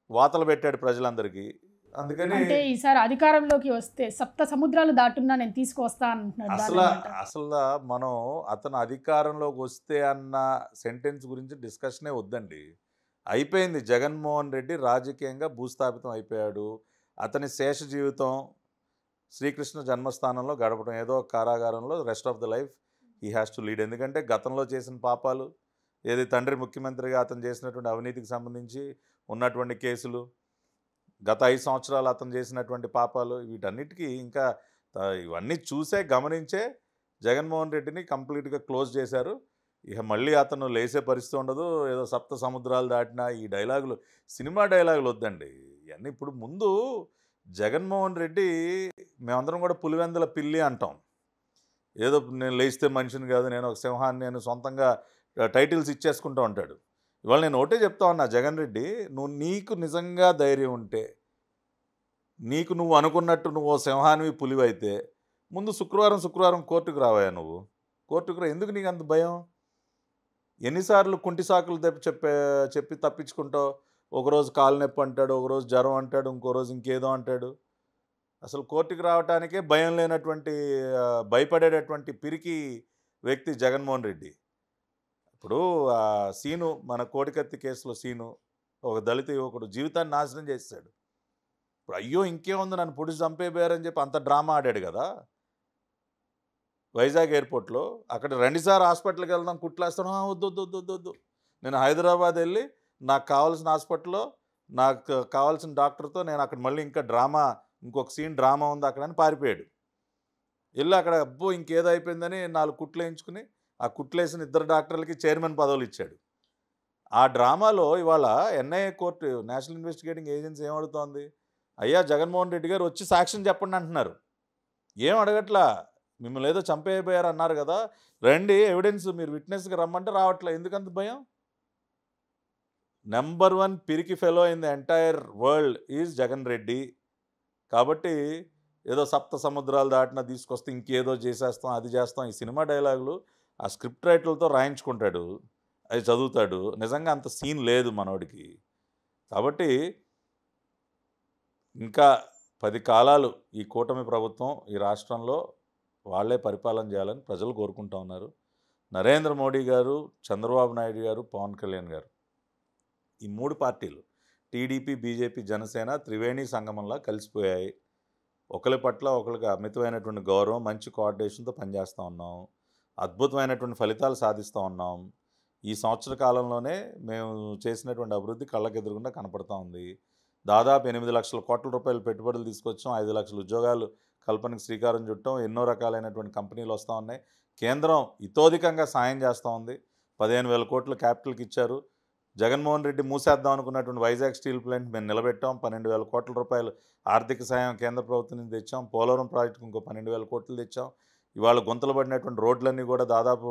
వాతలు పెట్టాడు ప్రజలందరికీ. అందుకని అంటే ఈసారి అధికారంలోకి వస్తే సప్త సముద్రాలు దాటున్నా నేను తీసుకొస్తా అంటున్నాడు. అసలు మనం అతను అధికారంలోకి వస్తే అన్న సెంటెన్స్ గురించి డిస్కషనే వద్దండి. అయిపోయింది. జగన్మోహన్ రెడ్డి రాజకీయంగా భూస్థాపితం అయిపోయాడు. అతని శేష జీవితం శ్రీకృష్ణ జన్మస్థానంలో గడపడం, ఏదో కారాగారంలో rest of the life he has to lead. ఎందుకంటే గతంలో చేసిన పాపాలు, ఏది తండ్రి ముఖ్యమంత్రిగా అతను చేసినటువంటి అవినీతికి సంబంధించి ఉన్నటువంటి కేసులు, గత 5 సంవత్సరాలు అతను చేసినటువంటి పాపాలు, వీటన్నిటికీ ఇంకా ఇవన్నీ చూసే గమనించే జగన్మోహన్ రెడ్డిని కంప్లీట్గా క్లోజ్ చేశారు. ఇక మళ్ళీ అతను లేసే పరిస్థితి ఉండదు. ఏదో సప్త సముద్రాలు దాటినా ఈ డైలాగులు, సినిమా డైలాగులు వద్దండి ఇవన్నీ. ఇప్పుడు ముందు జగన్మోహన్ రెడ్డి, మేమందరం కూడా పులివెందుల పిల్లి అంటాం. ఏదో నేను లేస్తే మనిషిని కాదు, నేను ఒక సింహాన్ని, నేను సొంతంగా టైటిల్స్ ఇచ్చేసుకుంటూ ఉంటాడు. ఇవాళ నేను ఒకటే చెప్తా ఉన్నా, జగన్ రెడ్డి, నీకు నిజంగా ధైర్యం ఉంటే, నువ్వు అనుకున్నట్టు నువ్వు సింహానివి పులివైతే ముందు శుక్రవారం కోర్టుకు రావా. నువ్వు కోర్టుకు రా. ఎందుకు నీకు అంత భయం? ఎన్నిసార్లు కుంటి సాకులు చెప్పి తప్పించుకుంటావు? ఒకరోజు కాలు నొప్పి అంటాడు, ఒకరోజు జ్వరం అంటాడు, ఇంకో రోజు ఇంకేదో అంటాడు. అసలు కోర్టుకు రావడానికే భయం లేనటువంటి, భయపడేటటువంటి పిరికి వ్యక్తి జగన్మోహన్ రెడ్డి. ఇప్పుడు సీను, మన కోడికత్తి కేసులో సీను, ఒక దళిత యువకుడు జీవితాన్ని నాశనం చేశాడు. ఇప్పుడు అయ్యో ఇంకేముంది, నన్ను పొడిచి చంపేపోయారని చెప్పి అంత డ్రామా ఆడాడు కదా వైజాగ్ ఎయిర్పోర్ట్లో. అక్కడ 2 సార్లు హాస్పిటల్కి వెళ్దాం, కుట్లేస్తాను, వద్దు, నేను హైదరాబాద్ వెళ్ళి నాకు కావాల్సిన హాస్పిటల్లో నాకు కావాల్సిన డాక్టర్తో నేను అక్కడ మళ్ళీ ఇంకా ఇంకొక సీన్ డ్రామా ఉంది అక్కడ అని పారిపోయాడు. వెళ్ళి అక్కడ అబ్బో ఇంకేదో అయిపోయిందని 4 కుట్లు వేయించుకుని ఆ కుట్లేసిన 2 డాక్టర్లకి చైర్మన్ పదవులు ఇచ్చాడు. ఆ డ్రామాలో ఇవాళ NIA court, national investigating agency ఏమడుతోంది? అయ్యా జగన్మోహన్ రెడ్డి గారు వచ్చి సాక్ష్యం చెప్పండి అంటున్నారు. ఏం అడగట్లా, మిమ్మల్ని ఏదో చంపేయబోయారు అన్నారు కదా, రండి ఎవిడెన్స్, మీరు విట్నెస్గా రమ్మంటే రావట్లే. ఎందుకంత భయం? నెంబర్ 1 పిరికి fellow in the entire world is Jagan Reddy. కాబట్టి ఏదో సప్త సముద్రాలు దాటినా తీసుకొస్తే ఇంకేదో చేసేస్తాం, అది చేస్తాం, ఈ సినిమా డైలాగులు ఆ స్క్రిప్ట్ రైటర్లతో రాయించుకుంటాడు, అది చదువుతాడు. నిజంగా అంత సీన్ లేదు మనోడికి. కాబట్టి ఇంకా 10 కాలాలు ఈ కూటమి ప్రభుత్వం ఈ రాష్ట్రంలో వాళ్ళే పరిపాలన చేయాలని ప్రజలు కోరుకుంటా ఉన్నారు. నరేంద్ర మోడీ గారు, చంద్రబాబు నాయుడు గారు, పవన్ కళ్యాణ్ గారు, ఈ 3 పార్టీలు టీడీపీ, బీజేపీ, జనసేన త్రివేణి సంగమంలా కలిసిపోయాయి. ఒకరి పట్ల ఒకరికి అమితమైనటువంటి గౌరవం, మంచి కోఆర్డినేషన్తో పనిచేస్తూ ఉన్నాం. అద్భుతమైనటువంటి ఫలితాలు సాధిస్తూ ఉన్నాం. ఈ సంవత్సర కాలంలోనే మేము చేసినటువంటి అభివృద్ధి కళ్ళకెదురుగుండా కనపడుతూ ఉంది. దాదాపు 8 లక్షల కోట్ల రూపాయలు పెట్టుబడులు తీసుకొచ్చాం. 5 లక్షల ఉద్యోగాలు కల్పనకు శ్రీకారం చుట్టాం. ఎన్నో రకాలైనటువంటి కంపెనీలు వస్తూ ఉన్నాయి. కేంద్రం ఇతోధికంగా సాయం చేస్తూ ఉంది. 15,000 కోట్లు క్యాపిటల్కి ఇచ్చారు. జగన్మోహన్ రెడ్డి మూసేద్దాం అనుకున్నటువంటి వైజాగ్ స్టీల్ ప్లాంట్ మేము నిలబెట్టాం. 12,000 కోట్ల రూపాయలు ఆర్థిక సాయం కేంద్ర ప్రభుత్వం నుంచి తెచ్చాం. పోలవరం ప్రాజెక్టుకు ఇంకో 12,000 కోట్లు తెచ్చాం. ఇవాళ గుంతలు పడినటువంటి రోడ్లన్నీ కూడా దాదాపు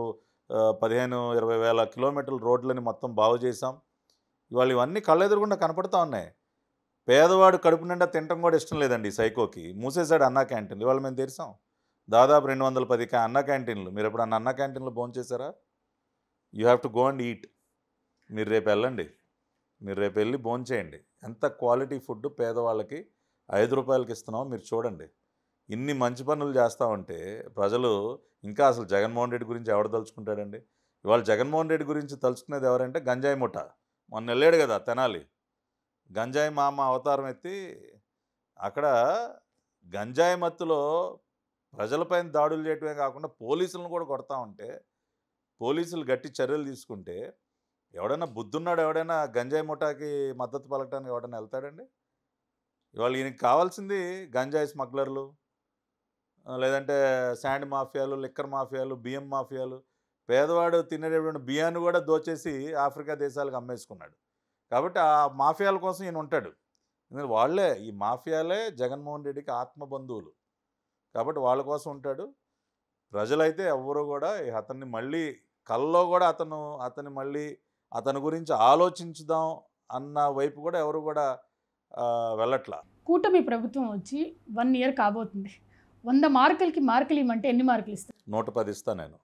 15-20 వేల కిలోమీటర్ల రోడ్లని మొత్తం బాగు చేశాం. ఇవాళ ఇవన్నీ కళ్ళెదురుగుండా కనపడుతూ ఉన్నాయి. పేదవాడు కడుపు నిండా తినటం కూడా ఇష్టం లేదండి ఈ సైకోకి. మూసేశాడు అన్నా క్యాంటీన్లు. ఇవాళ మేము తెరిసాం దాదాపు 210 అన్నా క్యాంటీన్లు. మీరు ఎప్పుడన్నా అన్నా క్యాంటీన్లో భోంచేశారా? You have to go and eat. మీరు రేపు వెళ్ళండి, మీరు రేపు వెళ్ళి భోంచేయండి. ఎంత క్వాలిటీ ఫుడ్ పేదవాళ్ళకి 5 రూపాయలకి ఇస్తున్నామో మీరు చూడండి. ఇన్ని మంచి పనులు చేస్తూ ఉంటే ప్రజలు ఇంకా అసలు జగన్మోహన్ రెడ్డి గురించి ఎవడు తలుచుకుంటాడండి? ఇవాళ జగన్మోహన్ రెడ్డి గురించి తలుచుకునేది ఎవరంటే గంజాయి ముఠ. మొన్న వెళ్ళాడు కదా తెనాలి, గంజాయి మామ అవతారం ఎత్తి అక్కడ గంజాయి మత్తులో ప్రజలపైన దాడులు చేయటమే కాకుండా పోలీసులను కూడా కొడతా ఉంటే, పోలీసులు గట్టి చర్యలు తీసుకుంటే ఎవడైనా బుద్ధున్నాడు ఎవడైనా గంజాయి ముఠాకి మద్దతు పలకడానికి ఎవడైనా వెళ్తాడండి? ఇవాళ ఈయనకి కావాల్సింది గంజాయి స్మగ్లర్లు, లేదంటే శాండ్ మాఫియాలు, లిక్కర్ మాఫియాలు, బియ్యం మాఫియాలు. పేదవాడు తినేటటువంటి బియ్యాన్ని కూడా దోచేసి ఆఫ్రికా దేశాలకు అమ్మేసుకున్నాడు. కాబట్టి ఆ మాఫియాల కోసం ఈయన ఉంటాడు. ఎందుకంటే వాళ్ళే, ఈ మాఫియాలే జగన్మోహన్ రెడ్డికి ఆత్మబంధువులు. కాబట్టి వాళ్ళ కోసం ఉంటాడు. ప్రజలైతే ఎవ్వరూ కూడా అతన్ని మళ్ళీ కల్లో కూడా అతన్ని మళ్ళీ అతని గురించి ఆలోచించుదాం అన్న వైపు కూడా ఎవరు కూడా వెళ్ళట్లా. కూటమి ప్రభుత్వం వచ్చి 1 year కాబోతుంది. 100 మార్కులకి మార్కులు ఇవ్వమంటే ఎన్ని మార్కులు ఇస్తారు? 110 ఇస్తా నేను.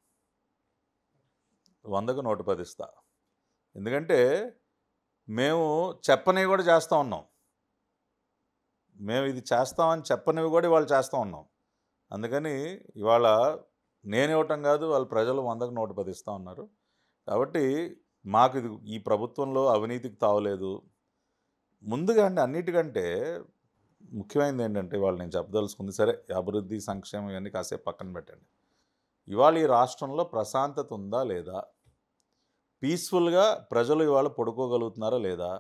100కు 110 ఇస్తా. ఎందుకంటే మేము చెప్పనివి కూడా చేస్తూ ఉన్నాం. మేము ఇది చేస్తామని చెప్పనివి కూడా ఇవాళ చేస్తూ ఉన్నాం. అందుకని ఇవాళ నేను ఇవ్వటం కాదు, వాళ్ళ ప్రజలు 100కు 110 ఇస్తూ ఉన్నారు. కాబట్టి మాకు ఇది ఈ ప్రభుత్వంలో అవినీతికి తావలేదు. ముందుగా అండి అన్నిటికంటే ముఖ్యమైనది ఏంటంటే ఇవాళ నేను చెప్పదలుచుకుంది, సరే అభివృద్ధి సంక్షేమం ఇవన్నీ కాసేపు పక్కన పెట్టండి. ఇవాళ ఈ రాష్ట్రంలో ప్రశాంతత ఉందా లేదా? పీస్ఫుల్గా ప్రజలు ఇవాళ పడుకోగలుగుతున్నారా లేదా?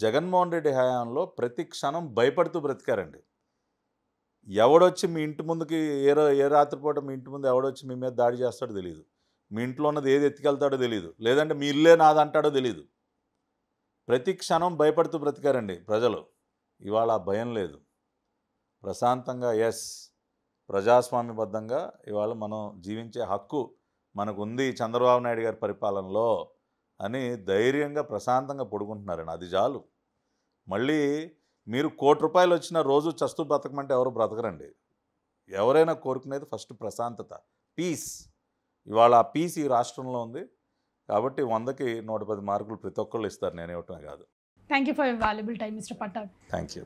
జగన్మోహన్ రెడ్డి హయాంలో ప్రతి క్షణం భయపడుతూ బ్రతికారండి. ఎవడొచ్చి మీ ఇంటి ముందుకి ఏ రాత్రిపూట మీ ఇంటి ముందు ఎవడొచ్చి మీ మీద దాడి చేస్తాడో తెలియదు. మీ ఇంట్లో ఉన్నది ఏది ఎత్తుకెళ్తాడో తెలియదు. లేదంటే మీ ఇల్లే నాదంటాడో తెలియదు. ప్రతి క్షణం భయపడుతూ బ్రతికారండి ప్రజలు. ఇవాళ భయం లేదు. ప్రశాంతంగా ప్రజాస్వామ్యబద్ధంగా ఇవాళ మనం జీవించే హక్కు మనకుంది చంద్రబాబు నాయుడు గారి పరిపాలనలో అని ధైర్యంగా ప్రశాంతంగా పడుకుంటున్నారండి. అది చాలు. మళ్ళీ మీరు ₹1,00,00,000 వచ్చిన రోజు చస్తూ బ్రతకమంటే ఎవరు బ్రతకరండి. ఎవరైనా కోరుకునేది ఫస్ట్ ప్రశాంతత, పీస్. ఇవాళ ఆ పీస్ ఈ రాష్ట్రంలో ఉంది. కాబట్టి 100కి 110 మార్కులు ప్రతి ఒక్కళ్ళు ఇస్తారు, నేను ఇవ్వటమే కాదు. Thank you for your valuable time mister Pattabhi. Thank you.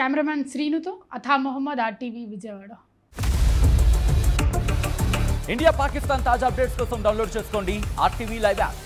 Cameraman శ్రీనుతో అథా మొహమ్మద్, RTV విజయవాడ. ఇండియా పాకిస్తాన్ తాజా అప్డేట్స్ కోసం డౌన్లోడ్ చేసుకోండి RTV లైవ్ యాప్.